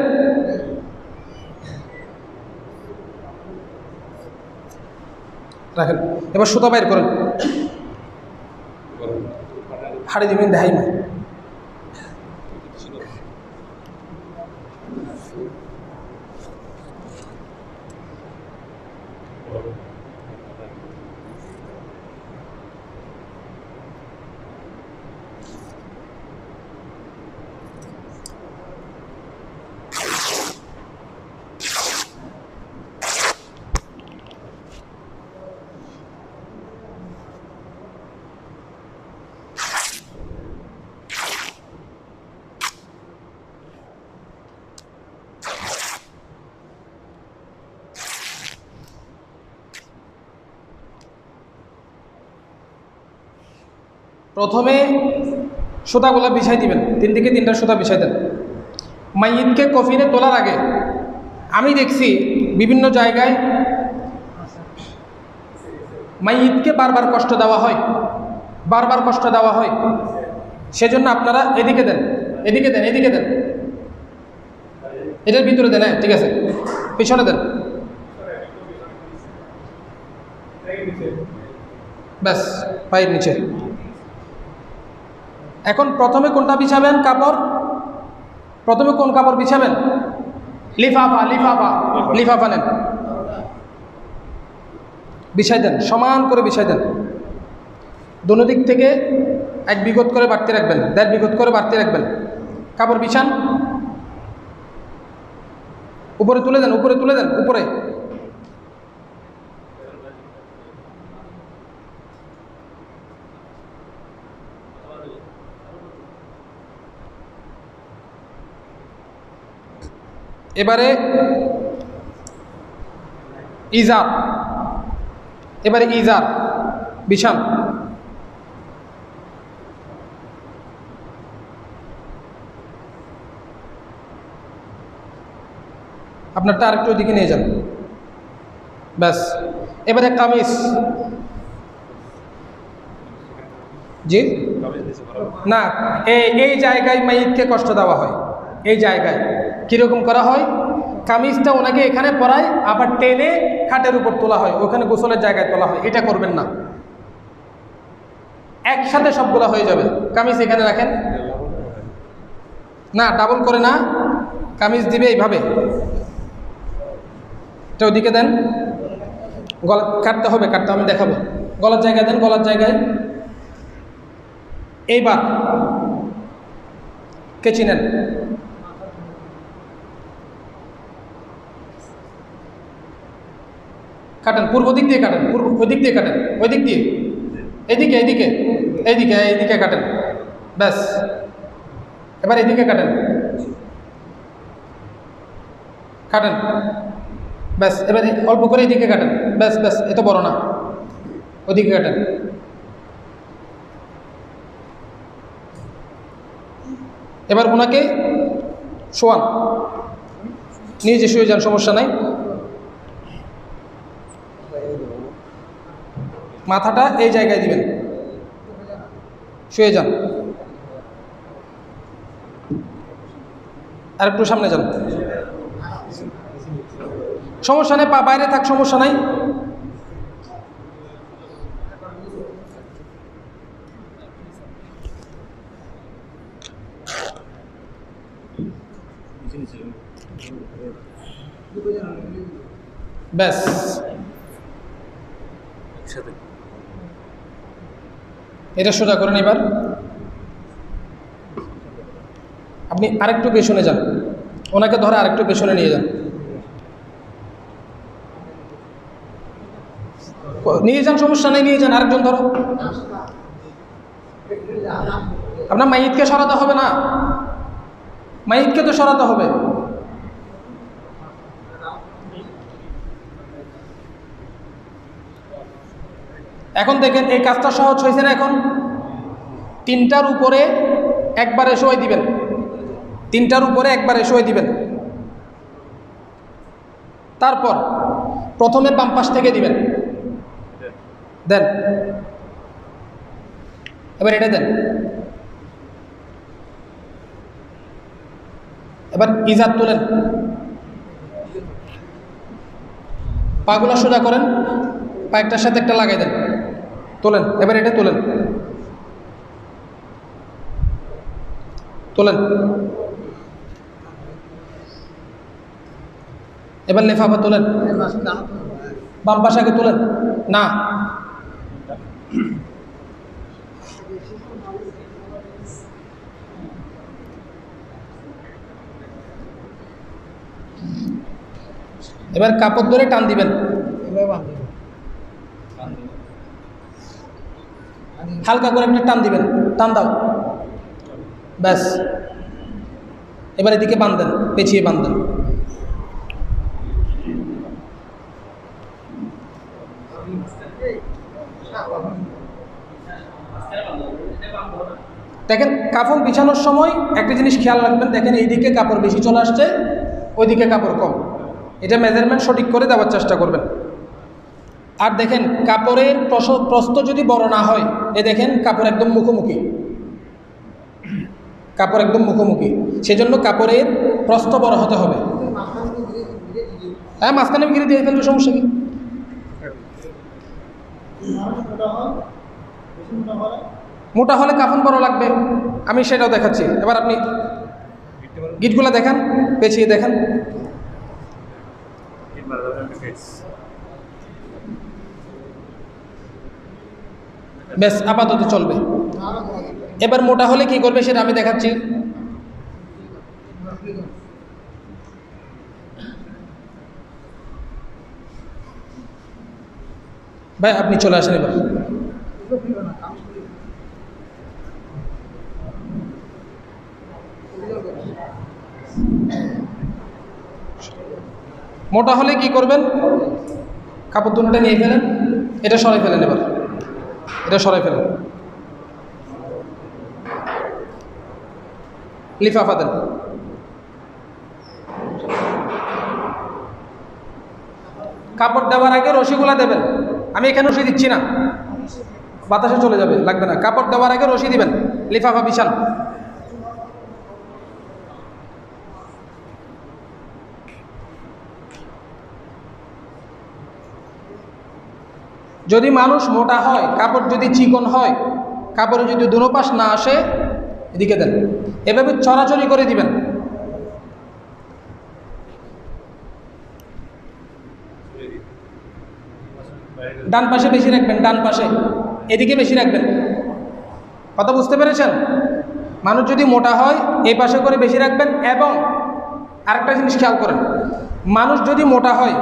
রাখেন। এবার সুতা বাইর করেন, হাড়ি দিবেন, দেখাই না। প্রথমে সুতাগুলা বিছাই দিবেন, 3 দিকে 3টা সুতা বিছাই দেন। মাইয়িতকে কফিনে তোলার আগে আমি দেখছি বিভিন্ন জায়গায় মাইয়িতকে বারবার কষ্ট দেওয়া হয়, বারবার কষ্ট দেওয়া হয়। সেজন্য আপনারা এদিকে দেন, এদিকে দেন, এদিকে দেন, এটার ভিতরে দেন। হ্যাঁ, ঠিক আছে, পিছনে দেন। ব্যাস, পায়ের নিচে। এখন প্রথমে কোনটা বিছাবেন? কাপড়। প্রথমে কোন কাপড় বিছাবেন? লিফাফা, লিফাফা, লিফাফা নেন, বিছাই দেন, সমান করে বিছাই দেন। দোনো দিক থেকে 1 বিঘত করে বাড়তে রাখবেন, 1.5 বিঘত করে বাড়তে রাখবেন। কাপড় বিছান, উপরে তুলে দেন, উপরে তুলে দেন, উপরে। এবারে ইজার, এবারে ইজার বিছান। আপনারটা আরেকটু ওইদিকে নিয়ে যান। ব্যাস, এবারে কামিজ। জি না, এই জায়গায় মাইয়িতকে কষ্ট দেওয়া হয়। এই জায়গায় কীরকম করা হয়? কামিজটা ওনাকে এখানে পরায়, আবার টেনে খাটের উপর তোলা হয়, ওখানে গোসলের জায়গায় তোলা হয়। এটা করবেন না, একসাথে সবগুলো হয়ে যাবে। কামিজ এখানে রাখেন না, ডাবল করে না, কামিজ দিবে এইভাবে। এটা ওদিকে দেন, গলা কাটতে হবে, কাটতে আমি দেখাবো। গলার জায়গায় দেন, গলার জায়গায়। এইবার কেচি নেন, কাটেন, পূর্ব দিক দিয়ে কাটেন, ওই দিক দিয়ে কাটেন, ওই দিক দিয়ে, এদিকে, এদিকে, এইদিকে, এইদিকে কাটেন। ব্যাস, এবার এদিকে কাটেন, কাটেন। ব্যাস, এবার অল্প করে এদিকে কাটেন। ব্যাস ব্যাস, এত বড় না, ওদিকে কাটেন। এবার ওনাকে শোয়ান, নিজে শুয়ে যান, সমস্যা নাই। মাথাটা এই জায়গায় দিবেন, শুয়ে যান। আর একটু সামনে যান, সমস্যা নেই, পা বাইরে থাক, সমস্যা নাই। ব্যাস, এটা সোজা করেন। এবার আপনি আরেকটু পেছনে যান, ওনাকে ধরে আরেকটু পেছনে নিয়ে যান, নিয়ে যান, সমস্যা নেই, নিয়ে যান। আরেকজন ধরো। আপনার মাইয়িতকে সরাতে হবে না, মাইয়িতকে তো সরাতে হবে। এখন দেখেন এই কাজটা সহজ হয়েছে না? এখন তিনটার উপরে একবারে শোয় দিবেন, তিনটার উপরে একবারে শোয় দিবেন। তারপর প্রথমে বাম পাশ থেকে দিবেন, দেন, এবার এটা দেন। এবার ইজাত তোলেন, পাগুলা সোজা করেন, পা একটার সাথে একটা লাগাই দেন, তোলেন। এবার এটা তোলেন, তোলেন। এবার লেফাফা তোলেন, বাম পাশে আগে তোলেন না, এবার কাপড় ধরে টান দিবেন, হালকা করে একটা টান দিবেন, টান দাও, ব্যাস। এবার এদিকে বাঁধেন, পেঁচিয়ে বাঁধেন। দেখেন কাপড় বিছানোর সময় একটা জিনিস খেয়াল রাখবেন, দেখেন এইদিকে কাপড় বেশি চলে আসছে, ওইদিকে কাপড় কম, এটা মেজারমেন্ট সঠিক করে দেওয়ার চেষ্টা করবেন। আর দেখেন কাপড়ের প্রস্থ যদি বড় না হয়, এ দেখেন কাপড় একদম মুখোমুখি, কাপড় একদম মুখোমুখি, সেজন্য কাপড়ের প্রস্থ বড় হতে হবে। হ্যাঁ, মাঝখানে গিরে দিয়ে ফেলবে, সমস্যা কি? মোটা হলে কাফন বড় লাগবে, আমি সেটাও দেখাচ্ছি। এবার আপনি গিটগুলো দেখান, পেঁচিয়ে দেখান। বেশ, আপাতত চলবে। এবার মোটা হলে কি করবে সেটা আমি দেখাচ্ছি। ভাই আপনি চলে আসেন এবার। মোটা হলে কি করবেন, কাপড় দুটোটা নিয়ে ফেলেন, এটা সরাই ফেলেন, এবার এটা সরাই ফেলেন, লিফাফা দেন। কাপড় দেওয়ার আগে রশিগুলা দেবেন, আমি এখানে রশি দিচ্ছি না, বাতাসে চলে যাবে, লাগবে না। কাপড় দেওয়ার আগে রশি দিবেন, লিফাফা বিছান। যদি মানুষ মোটা হয়, কাপড় যদি চিকন হয়, কাপড়ে যদি দুনো পাশ না আসে, এদিকে দেন, এভাবে চড়াচড়ি করে দিবেন। ডান পাশে বেশি রাখবেন, ডান পাশে, এদিকে বেশি রাখবেন। কথা বুঝতে পেরেছেন? মানুষ যদি মোটা হয় এই পাশে করে বেশি রাখবেন। এবং আরেকটা জিনিস খেয়াল করেন, মানুষ যদি মোটা হয়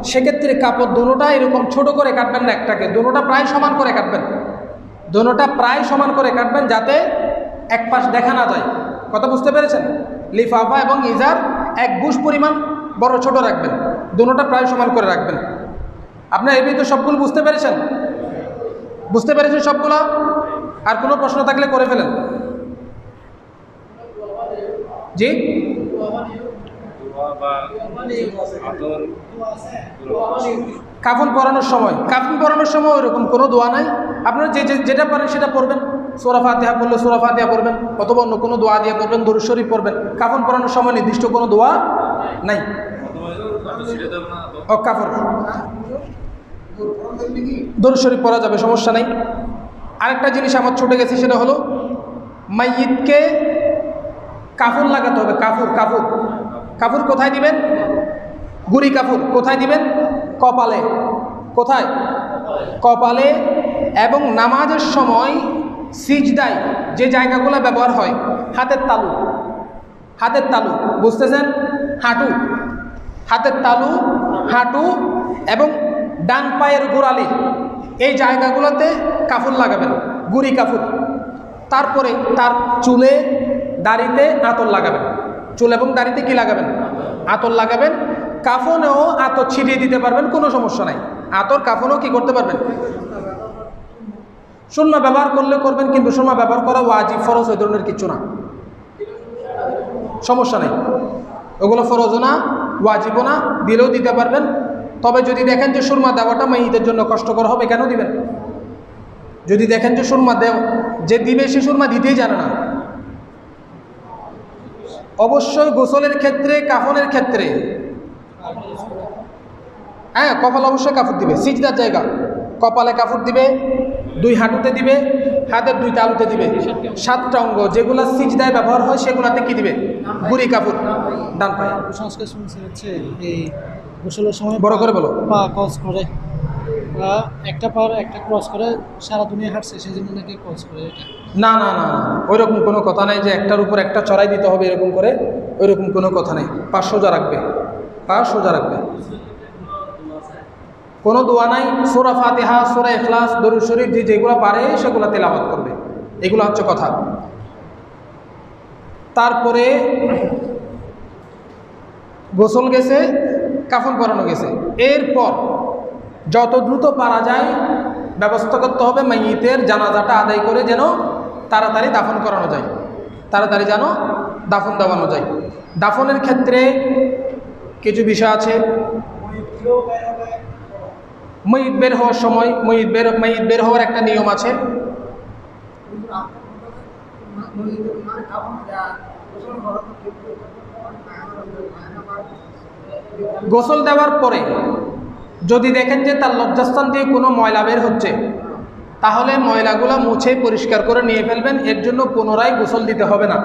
সেক্ষেত্রে কাপড় দোনোটা এরকম ছোট করে কাটবেন না, একটাকে, দোনোটা প্রায় সমান করে কাটবেন, দোনোটা প্রায় সমান করে কাটবেন, যাতে এক পাশ দেখা না যায়। কথা বুঝতে পেরেছেন? লিফাফা এবং ইজার এক বুশ পরিমাণ বড় ছোট রাখবেন, দোনোটা প্রায় সমান করে রাখবেন। আপনার এই তো সবগুলো বুঝতে পেরেছেন? বুঝতে পেরেছেন সবগুলো? আর কোনো প্রশ্ন থাকলে করে ফেলেন। জি, কাফন পরানোর সময়, কাফন পরানোর সময় ওইরকম কোনো দোয়া নাই। আপনারা যেটা পারেন সেটা পড়বেন। সূরা ফাতিহা পড়লে সূরা ফাতিহা পড়বেন, অথবা অন্য কোনো দোয়া দিয়ে পড়বেন, দরুদ শরীফ পড়বেন। কাফন পরানোর সময় নির্দিষ্ট কোনো দোয়া নাই। ও কাফন দরুদ শরীফ পড়া যাবে, সমস্যা নাই। আরেকটা জিনিস আমার ছুটে গেছে, সেটা হলো মাইয়িতকে কাফন লাগাতে হবে। কাফুর, কাফুর, কাফুর কোথায় দিবেন? গুড়ি কাফুর কোথায় দিবেন? কপালে। কোথায়? কপালে। এবং নামাজের সময় সিজদায় যে জায়গাগুলো ব্যবহার হয়, হাতের তালু, হাতের তালু, বুঝতেছেন? হাঁটু, হাতের তালু, হাঁটু এবং ডান পায়ের গোড়ালি, এই জায়গাগুলোতে কাফুর লাগাবেন, গুড়ি কাফুর। তারপরে তার চুলে, দাড়িতে আতর লাগাবেন। চুল এবং দাড়িতে কি লাগাবেন? আতর লাগাবেন। কাফনেও আতর ছিটিয়ে দিতে পারবেন, কোনো সমস্যা নাই। আতর কাফনেও কি করতে পারবেন? সুরমা ব্যবহার করলে করবেন, কিন্তু সুরমা ব্যবহার করা ওয়াজিব ফরজ ওই ধরনের কিছু না, সমস্যা নেই। ওগুলো ফরজও না, ওয়াজিবও না, দিলেও দিতে পারবেন। তবে যদি দেখেন যে সুরমা দেওয়াটা মেয়েদের জন্য কষ্টকর হবে, কেন দিবেন? যদি দেখেন যে সুরমা যে দিবে সে সুরমা দিতেই জানে না। অবশ্যই গোসলের ক্ষেত্রে, কাফনের ক্ষেত্রে হ্যাঁ, কপাল অবশ্যই কাপড় দিবে, সিজদার জায়গা কপালে কাপড় দিবে, 2 হাঁটুতে দিবে, হাতের 2 তালুতে দিবে। 7টা অঙ্গ যেগুলো সিজদায় ব্যবহার হয় সেগুলাতে কি দিবে? গুড়ি কাপড় ডান পায়ে। সংস্কার শুনছি হচ্ছে এই গোসলের সময় বড় করে বলো। পা ক্রস করে, বা একটা পার একটা ক্রস করে সারা দুনিয়া হাঁটছে, সেই জন্য নাকি ক্রস করে। এটা না না না, ওইরকম কোনো কথা নেই যে একটার উপর একটা চড়াই দিতে হবে এরকম করে, ওইরকম কোনো কথা নেই। পা সোজা রাখবে, পা সোজা রাখবে। কোনো দোয়া নাই, সূরা ফাতিহা, সূরা ইখলাস, দরুদ শরীফ যেগুলো পারে সেগুলো তেলাওয়াত করবে, এগুলো হচ্ছে কথা। তারপরে গোসল গেছে, কাফন পরানো গেছে, এরপর যত দ্রুত পারা যায় ব্যবস্থা করতে হবে মাইয়িতের জানাজাটা আদায় করে যেন তাড়াতাড়ি দাফন করানো যায়, তাড়াতাড়ি যেন দাফন দেওয়ানো যায়। দাফনের ক্ষেত্রে কিছু বিষয় আছে। ময়িত বের হওয়ার সময় ময়িত বের হওয়ার একটা নিয়ম আছে। গোসল দেওয়ার পরে যদি দেখেন যে তার লজ্জাস্থান দিয়ে কোনো ময়লা বের হচ্ছে, তাহলে ময়লাগুলো মুছে পরিষ্কার করে নিয়ে ফেলবেন। এর জন্য পুনরায় গোসল দিতে হবে না।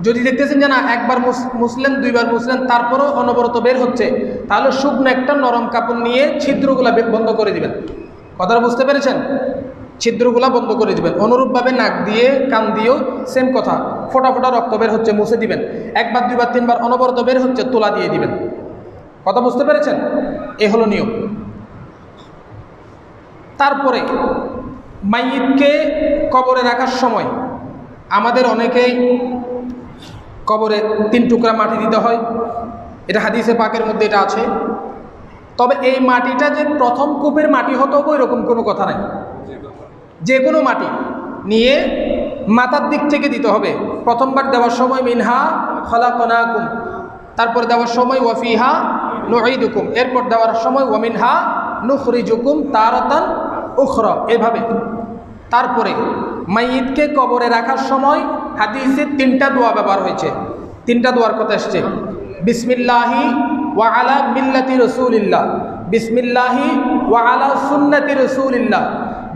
যদি দেখতেছেন যে না একবার মুছলেন, 2বার মুছলেন, তারপরও অনবরত বের হচ্ছে, তাহলে শুকনো একটা নরম কাপড় নিয়ে ছিদ্রগুলো বন্ধ করে দিবেন। কথাটা বুঝতে পেরেছেন? ছিদ্রগুলো বন্ধ করে দিবেন। অনুরূপভাবে নাক দিয়ে, কান দিয়েও সেম কথা, ফোটা ফোটা রক্ত বের হচ্ছে, মুছে দিবেন। 1বার 2বার 3বার অনবরত বের হচ্ছে, তোলা দিয়ে দিবেন। কথা বুঝতে পেরেছেন? এ হলো নিয়ম। তারপরে মাইয়িতকে কবরে রাখার সময় আমাদের অনেকেই কবরে 3 টুকরা মাটি দিতে হয়, এটা হাদিসে পাকের মধ্যে এটা আছে। তবে এই মাটিটা যে প্রথম কূপের মাটি হতে হবে এরকম কোনো কথা নাই। যে কোনো মাটি নিয়ে মাথার দিক থেকে দিতে হবে। প্রথমবার দেওয়ার সময় মিনহা খলাকনাকুম, তারপরে দেওয়ার সময় ওয়াফিহা নুঈদুকুম, এরপর দেওয়ার সময় ওয়ামিনহা নুখরিজুকুম তারাতান উখরা, এভাবে। তারপরে মাইয়িতকে কবরে রাখার সময় হাদিসে 3টা দোয়া ব্যবহার হয়েছে, 3টা দোয়ার কথা এসছে। বিসমিল্লাহি ওয়া আলা মিল্লাতি রাসূলিল্লাহ, বিসমিল্লাহি ওয়া আলা সুন্নতি রাসূলিল্লাহ,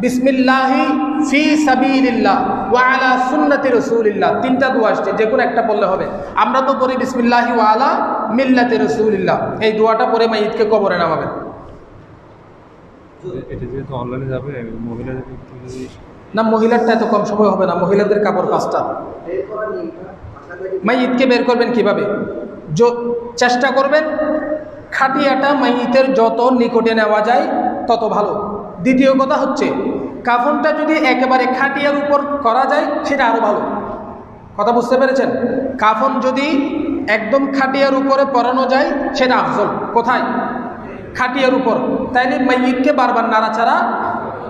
বিসমিল্লাহি ফি সাবিলিল্লাহ ওয়া আলা সুন্নতি রাসূলিল্লাহ। 3টা দোয়া আসছে, যে কোনো একটা বললে হবে। আমরা তো পড়ি বিসমিল্লাহি ওয়া আলা মিল্লাতি রাসূলিল্লাহ। এই দোয়াটা পরে মাইয়িতকে কবরে নামাবেন। এটা যেহেতু অনলাইনে যাবে, মহিলাদের না, মহিলারটা এত কম সময় হবে না, মহিলাদের কাপড় 5টা। মাইয়িতকে বের করবেন কিভাবে? চেষ্টা করবেন খাটিয়াটা মাইয়িতের যত নিকটে নেওয়া যায় তত ভালো। দ্বিতীয় কথা হচ্ছে কাফনটা যদি একেবারে খাটিয়ার উপর করা যায় সেটা আরও ভালো। কথা বুঝতে পেরেছেন? কাফন যদি একদম খাটিয়ার উপরে পরানো যায় সেটা আফজল। কোথায়? খাটিয়ার উপর। তাইলে মাইয়িতকে বারবার নাড়াচাড়া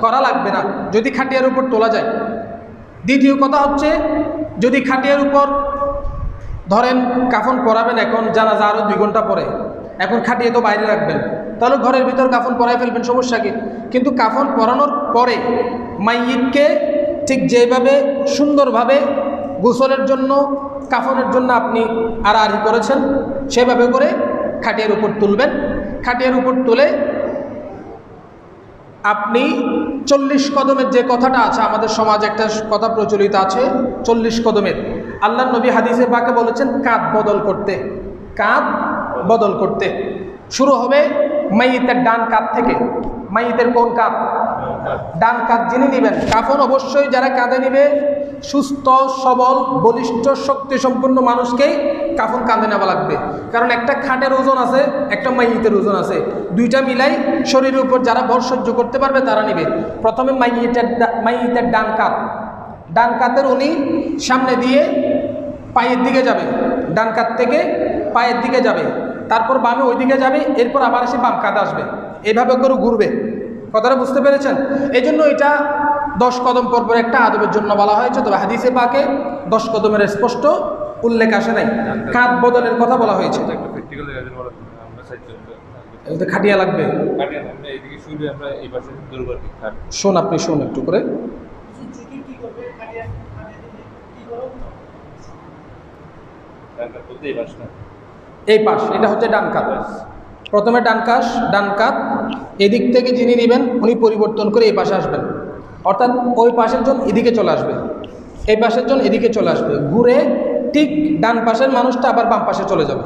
করা লাগবে না যদি খাটিয়ার উপর তোলা যায়। দ্বিতীয় কথা হচ্ছে যদি খাটিয়ার উপর ধরেন কাফন পরাবেন, এখন জানাজা আরও 2 ঘন্টা পরে, এখন খাটিয়ে তো বাইরে রাখবেন, তাহলে ঘরের ভিতর কাফন পরাই ফেলবেন, সমস্যা কি? কিন্তু কাফন পরানোর পরে মাইয়িতকে ঠিক যেভাবে সুন্দরভাবে গোসলের জন্য, কাফনের জন্য আপনি আড়াআড়ি করেছেন, সেভাবে করে খাটিয়ার উপর তুলবেন। খাটিয়ার উপর তুলে আপনি 40 কদমের যে কথাটা আছে, আমাদের সমাজে একটা কথা প্রচলিত আছে 40 কদমের। আল্লাহর নবী হাদিসে পাকে বলেছেন কাঁধ বদল করতে, কাঁধ বদল করতে। শুরু হবে মাইয়িতের ডান কাঁধ থেকে। মাইয়িতের কোন কাঁধ? ডান কাঁধ যিনি নেবেন। কাফন অবশ্যই যারা কাঁধে নেবে সুস্থ সবল বলিষ্ঠ শক্তি সম্পন্ন মানুষকেই কাফন কাঁধে নেওয়া লাগবে। কারণ একটা খাটের ওজন আছে, একটা মাইয়িতের ওজন আছে, 2টা মিলাই শরীরের উপর যারা বল সহ্য করতে পারবে তারা নেবে। প্রথমে মাইয়িতের ডান কাঁধ, ডান কাঁধের উনি সামনে দিয়ে পায়ের দিকে যাবে, ডান কাঁধ থেকে পায়ের দিকে যাবে, তারপর বামে ওই দিকে যাবে, এরপর আবার এসে বাম কাঁধে আসবে, এইভাবে করে ঘুরবে। কথাটা বুঝতে পেরেছেন? এই জন্য এটা 10 কদম পর একটা আদবের জন্য বলা হয়েছে, তবে হাদিসে পাকে 10 কদমের স্পষ্ট উল্লেখ আসে নাই, কাঁধ বদলের কথা বলা হয়েছে। একটা প্র্যাকটিক্যাল জায়গা বলা আমরা সাইড এতে খাটিয়া লাগবে। কাটিয়ে আমরা এদিকে শুরু আমরা এই পাশে দূর করতে আর শোন, আপনি শোন একটু করে। তারপর বলতে এই পাশটা এই পাশ, এটা হচ্ছে ডান কাত। প্রথমে ডান কাত এদিক থেকে যিনি নেবেন উনি পরিবর্তন করে এই পাশে আসবেন, অর্থাৎ ওই পাশের জন এদিকে চলে আসবে, এই পাশের জন এদিকে চলে আসবে, ঘুরে ঠিক ডান পাশের মানুষটা আবার বাম পাশে চলে যাবে।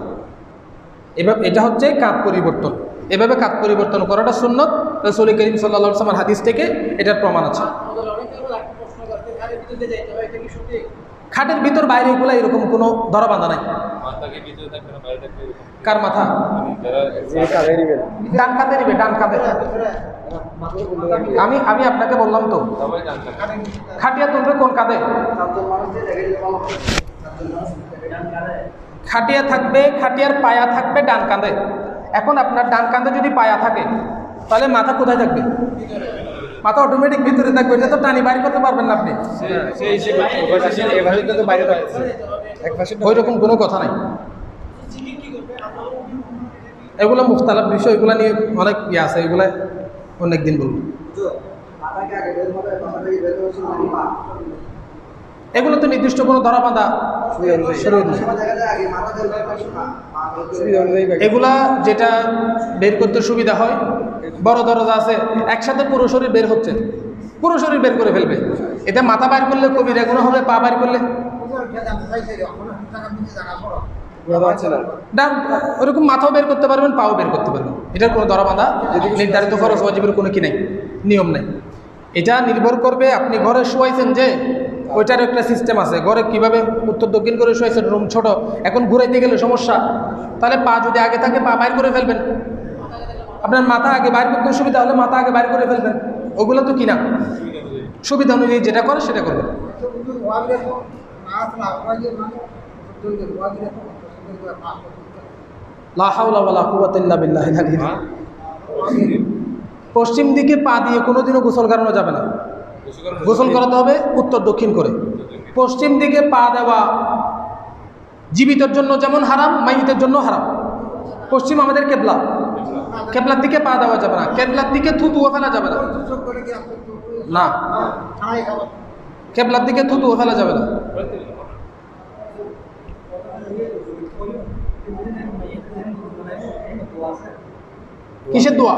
এভাবে এটা হচ্ছে কাত পরিবর্তন। এভাবে কাত পরিবর্তন করাটা সুন্নত, রাসূল করিম সাল্লাল্লাহু আলাইহি ওয়াসাল্লামের হাদিস থেকে এটার প্রমাণ আছে। খাটের ভিতর বাইরে এগুলো এরকম কোনো ধরা বাঁধা নাই। মাথাকে ভিতরে থাকবে না বাইরে থাকবে কার মাথা? ডান কাঁধে নিবে, ডান কাঁধে। আমি আপনাকে বললাম তো, সবাই জানতে খাটিয়া তুলবে কোন কাঁধে? খাটিয়া থাকবে, খাটিয়ার পায়া থাকবে ডান কাঁধে। এখন আপনার ডান কাঁধে যদি পায়া থাকে তাহলে মাথা কোথায় থাকবে? মাথা অটোমেটিক ভিতরে থাকবে, এটা তো টানি বাইরে করতে পারবেন না আপনি। ওই রকম কোনো কথা নাই। এগুলো মুখতালাফ বিষয়, এগুলো নিয়ে অনেক আছে, এগুলো অনেক দিন বলবো। এগুলো তো নির্দিষ্ট কোনো ধরা বাঁধা এগুলা যেটা বের করতে সুবিধা হয়, বড় দরজা আছে একসাথে পুরো শরীর বের হচ্ছে, পুরো শরীর বের করে ফেলবে। এতে মাথা বাইর করলে কবিরা গুনাহ হবে, পা বাইর করলে ডান ওরকম মাথাও বের করতে পারবেন, পাও বের করতে পারবেন। এটার কোনো ধরা বাঁধা নির্ধারিত ফরজ ওয়াজিবের কোনো কি নাই, নিয়ম নাই। এটা নির্ভর করবে আপনি ঘরে শুয়াইছেন যে ওইটার একটা সিস্টেম আছে, ঘরে কিভাবে উত্তর দক্ষিণ করে শুয়েছেন, রুম ছোট, এখন ঘুরাইতে গেলে সমস্যা, তাহলে পা যদি আগে থাকে পা বাইর করে ফেলবেন। আপনার মাথা আগে বাইর করতে সুবিধা হলে মাথা আগে বাইর করে ফেলবেন। ওগুলো তো কিনা সুবিধা অনুযায়ী যেটা করে সেটা করবেন। লা হাওলা ওয়ালা কুওয়াতা ইল্লা বিল্লাহিল আলিয়্যিল আযীম। পশ্চিম দিকে পা দিয়ে কোনোদিনও গোসল করানো যাবে না, গোসল করাতে হবে উত্তর দক্ষিণ করে। পশ্চিম দিকে পা দেওয়া জীবিতের জন্য যেমন হারাম, মাইয়িতের জন্য হারাম। পশ্চিম আমাদের কেবলা, কেবলার দিকে পা দেওয়া যাবে না, কেবলার দিকে থুতুও ফেলা যাবে না, না কেবলার দিকে থুতুও ফেলা যাবে না। কিসের দোয়া?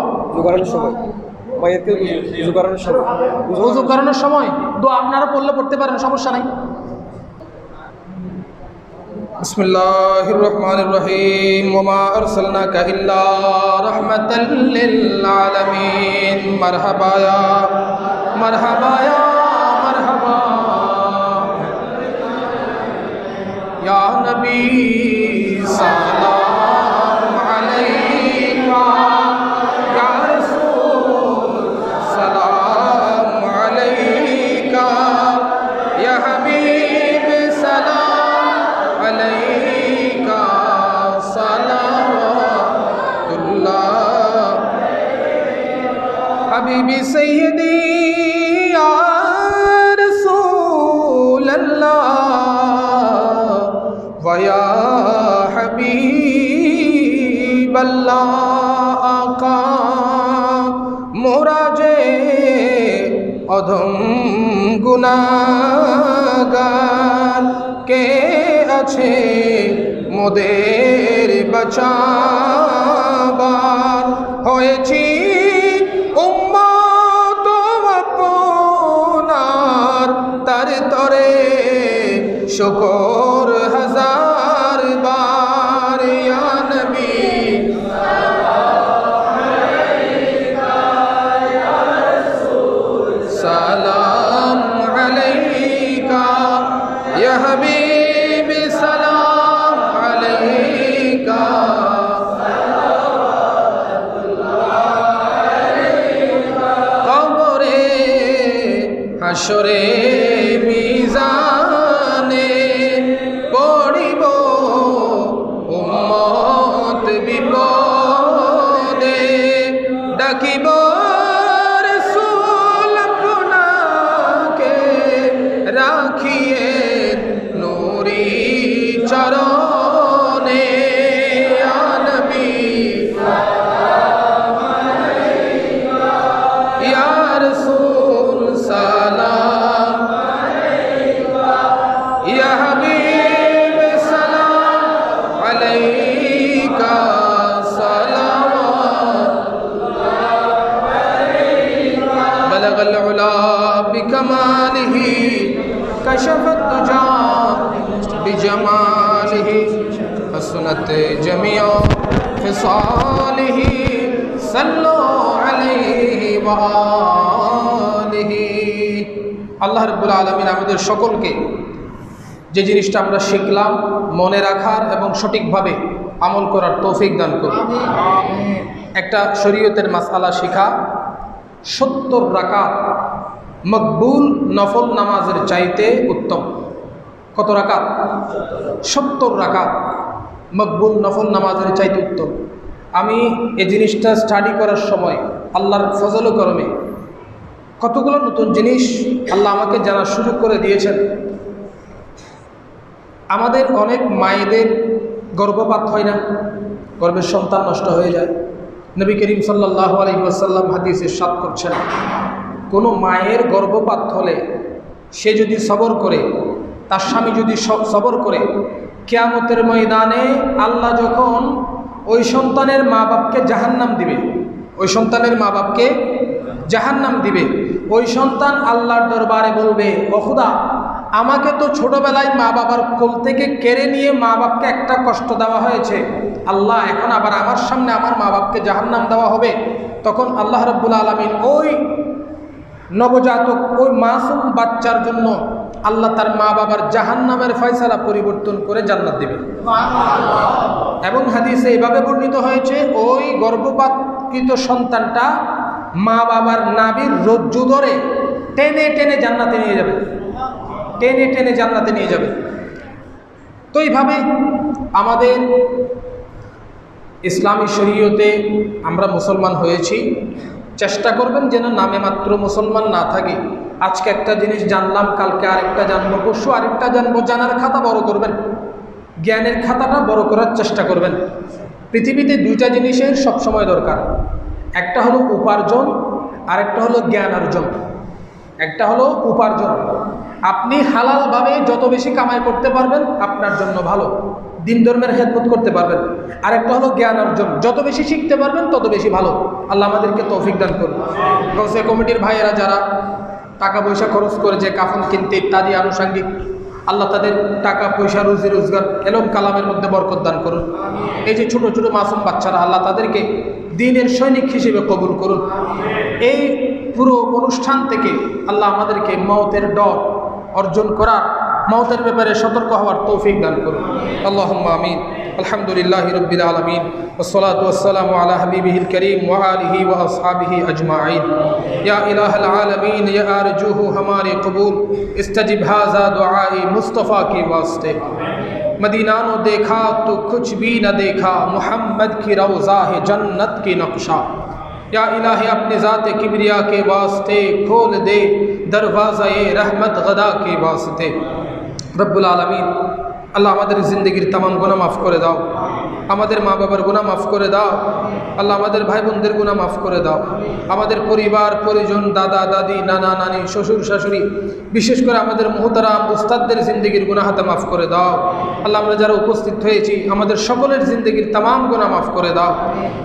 ওযু করানোর সময় দোয়া আপনারা পড়তে পারেন, সমস্যা নাই। বিসমিল্লাহির রহমানির রহিম। ওয়া আরসালনাকা ইল্লা রাহমাতাল লিল আলামিন। মারহাবা ইয়া মারহাবা ইয়া মারহাবা ইয়া নবী সালাম আলাইকা ইয়া রাসূল সালাম আলাইকা ইয়া হাবিব সালাম আলাইকা সালাওয়াতুল্লাহ হাবিবি সাইয়্যিদি ইয়া রাসূলাল্লাহ ওয়া ইয়া হাবিবাল্লাহ। আকা মোরা যে অধম গুনাহগার, কে আছে মোদের বাঁচাবার, হয়েছি উম্মত আপনার, তার তরে শুকর হাজার বার। ইয়া নবী সালাম আলাইকা ইয়া হাবিব সালাম আলাইকা। কবরে হাসরে মিজানে পড়িব উম্মত বিপদে, ডাকিব রাসূল আপনার حسنت جميع خصاله صلوا عليه وآله আল্লাহ রাব্বুল আলামিন আমাদের সকলকে যে জিনিসটা আমরা শিখলাম মনে রাখার এবং সঠিকভাবে আমল করার তৌফিক দান করুন। একটা শরীয়তের মাসআলা শিখা, 70 রাকাত মকবুল নফল নামাজের চাইতে উত্তম। কত রাকাত? 70 রাকাত মকবুল নফল নামাজের চাইতে উত্তম। আমি এই জিনিসটা স্টাডি করার সময় আল্লাহর ফজল ও করমে কতগুলো নতুন জিনিস আল্লাহ আমাকে জানার সুযোগ করে দিয়েছেন। আমাদের অনেক মায়েদের গর্ভপাত হয় না, গর্ভের সন্তান নষ্ট হয়ে যায়। নবী করিম সাল্লাল্লাহু আলাইহি ওয়াসাল্লাম হাদিসে ইরশাদ করছেন, কোনো মায়ের গর্ভপাত হলে সে যদি সবর করে, তার স্বামী যদি সবর করে, কিয়ামতের ময়দানে আল্লাহ যখন ওই সন্তানের মা বাপকে জাহান্নাম দিবে, ওই সন্তানের মা বাপকে জাহান্নাম দিবে, ওই সন্তান আল্লাহর দরবারে বলবে, ও খোদা, আমাকে তো ছোটবেলায় মা বাবার কোল থেকে কেড়ে নিয়ে মা বাপকে একটা কষ্ট দেওয়া হয়েছে, আল্লাহ এখন আবার আমার সামনে আমার মা বাপকে জাহান্নাম দেওয়া হবে। তখন আল্লাহ রাব্বুল আলামিন ওই নবজাতক, ওই মাসুম বাচ্চার জন্য আল্লাহ তার মা বাবার জাহান্নামের ফয়সালা পরিবর্তন করে জান্নাত দিবে। এবং হাদিসে এইভাবে বর্ণিত হয়েছে, ওই গর্ভপাতকৃত সন্তানটা মা বাবার নাভির রজ্জু ধরে টেনে টেনে জান্নাতে নিয়ে যাবে, টেনে টেনে জান্নাতে নিয়ে যাবে। তো এইভাবে আমাদের ইসলামী শরীয়তে আমরা মুসলমান হয়েছি, চেষ্টা করবেন যেন নামে মাত্র মুসলমান না থাকি। আজকে একটা জিনিস জানলাম, কালকে আরেকটা জানবো, পরশু আরেকটা জানবো। জানার খাতা বড় করবেন, জ্ঞানের খাতাটা বড় করার চেষ্টা করবেন। পৃথিবীতে দুইটা জিনিসের সবসময় দরকার, একটা হলো উপার্জন, আরেকটা হলো জ্ঞান অর্জন। একটা হলো উপার্জন, আপনি হালালভাবে যত বেশি কামাই করতে পারবেন আপনার জন্য ভালো, দিন ধর্মের খেদমত করতে পারবেন। আরেকটা হলো জ্ঞান অর্জন, যত বেশি শিখতে পারবেন তত বেশি ভালো। আল্লাহ আমাদেরকে তৌফিক দান করুন। গৌসে কমিটির ভাইয়েরা যারা টাকা পয়সা খরচ করে যে কাফন কিনতে ইত্যাদি আনুষঙ্গিক, আল্লাহ তাদের টাকা পয়সা রুজি রোজগার এলম কালামের মধ্যে বরকত দান করুন। এই যে ছোট ছোট মাসুম বাচ্চারা, আল্লাহ তাদেরকে দ্বীনের সৈনিক হিসেবে কবুল করুন। এই পুরো অনুষ্ঠান থেকে আল্লাহ আমাদেরকে মওতের ডর অর্জন করার, মওতের ব্যাপারে সতর্ক হওয়ার তৌফিক দান করুন। আল্লাহুম্মা আমিন। আলহামদুলিল্লাহি রাব্বিল আলামিন ওয়াসসালাতু ওয়াসসালামু আলা হাবিবিহিল কারীম ওয়া আলিহি ওয়া আসহাবিহি আজমাইন। ইয়া ইলাহাল আলামিন ইয়া আরজুহু हमारे कबूल इस्तजिब हाज़ा दुआई मुस्तफ़ा के वास्ते। मदीना नो देखा तो कुछ भी न देखा, मुहम्मद की रौज़ा है जन्नत की नक्शा। या इलाही अपने ज़ात किबरिया के वास्ते खोल दे दरवाज़ा-ए रहमत गदा के वास्ते। रब्बुल आलमीन আল্লাহ আমাদের জিন্দগির তামাম গুনাহ মাফ করে দাও, আমাদের মা বাবার গুনাহ মাফ করে দাও, আল্লাহ আমাদের ভাই বোনদের গুনাহ মাফ করে দাও, আমাদের পরিবার পরিজন, দাদা দাদি, নানা নানি, শ্বশুর শাশুড়ি, বিশেষ করে আমাদের মুহতারাম উস্তাদদের জিন্দগির গুনাহ হাতে মাফ করে দাও। আল্লাহ আমরা যারা উপস্থিত হয়েছি আমাদের সকলের জিন্দগির তামাম গুনাহ মাফ করে দাও।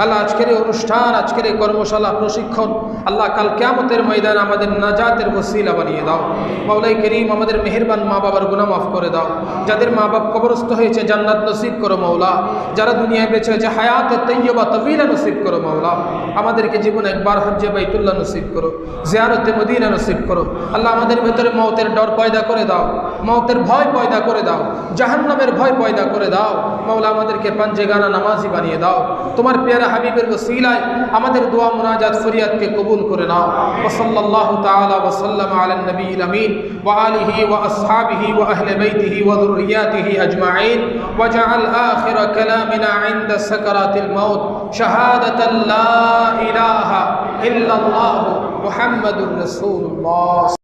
আল্লাহ আজকের এই অনুষ্ঠান, আজকের এই কর্মশালা, প্রশিক্ষণ, আল্লাহ কাল কিয়ামতের ময়দান আমাদের নাজাতের ওসিলা বানিয়ে দাও। মাওলাই করিম আমাদের মেহেরবান মা বাবার গুনাহ মাফ করে দাও। যাদের মা বাবা কবরস্থ হয়েছে জান্নাত নসিব করো মওলা, যারা দুনিয়ায় বেঁচে আছে হায়াতে তৈয়বা তবিলা নসিব করো মওলা। আমাদেরকে জীবনে একবার হজ্জে বাইতুল্লাহ নসিব করো, জিয়ারতে মদিনা নসিব করো। আল্লাহ আমাদের ভেতরে মওতের ডর পয়দা করে দাও, মওতের ভয় পয়দা করে দাও, জাহান্নামের ভয় পয়দা করে দাও। মওলা আমাদেরকে পাঞ্জেগানা নামাজি বানিয়ে দাও। তোমার প্যারা হাবিবের ওসিলায় আমাদের দোয়া মুনাজাত ফরিয়াদকে কবুল করে নাও। ওয়া সাল্লাল্লাহু তাআলা ওয়া সাল্লামা আলান নবিয়িল আমিন ওয়া আলিহি ওয়া আসহাবিহি ওয়া আহলি বাইতিহি ওয়া যুররিয়াতিহি أجمعين واجعل آخر كلامنا عند سكرات الموت شهادة لا إله إلا الله محمد رسول الله.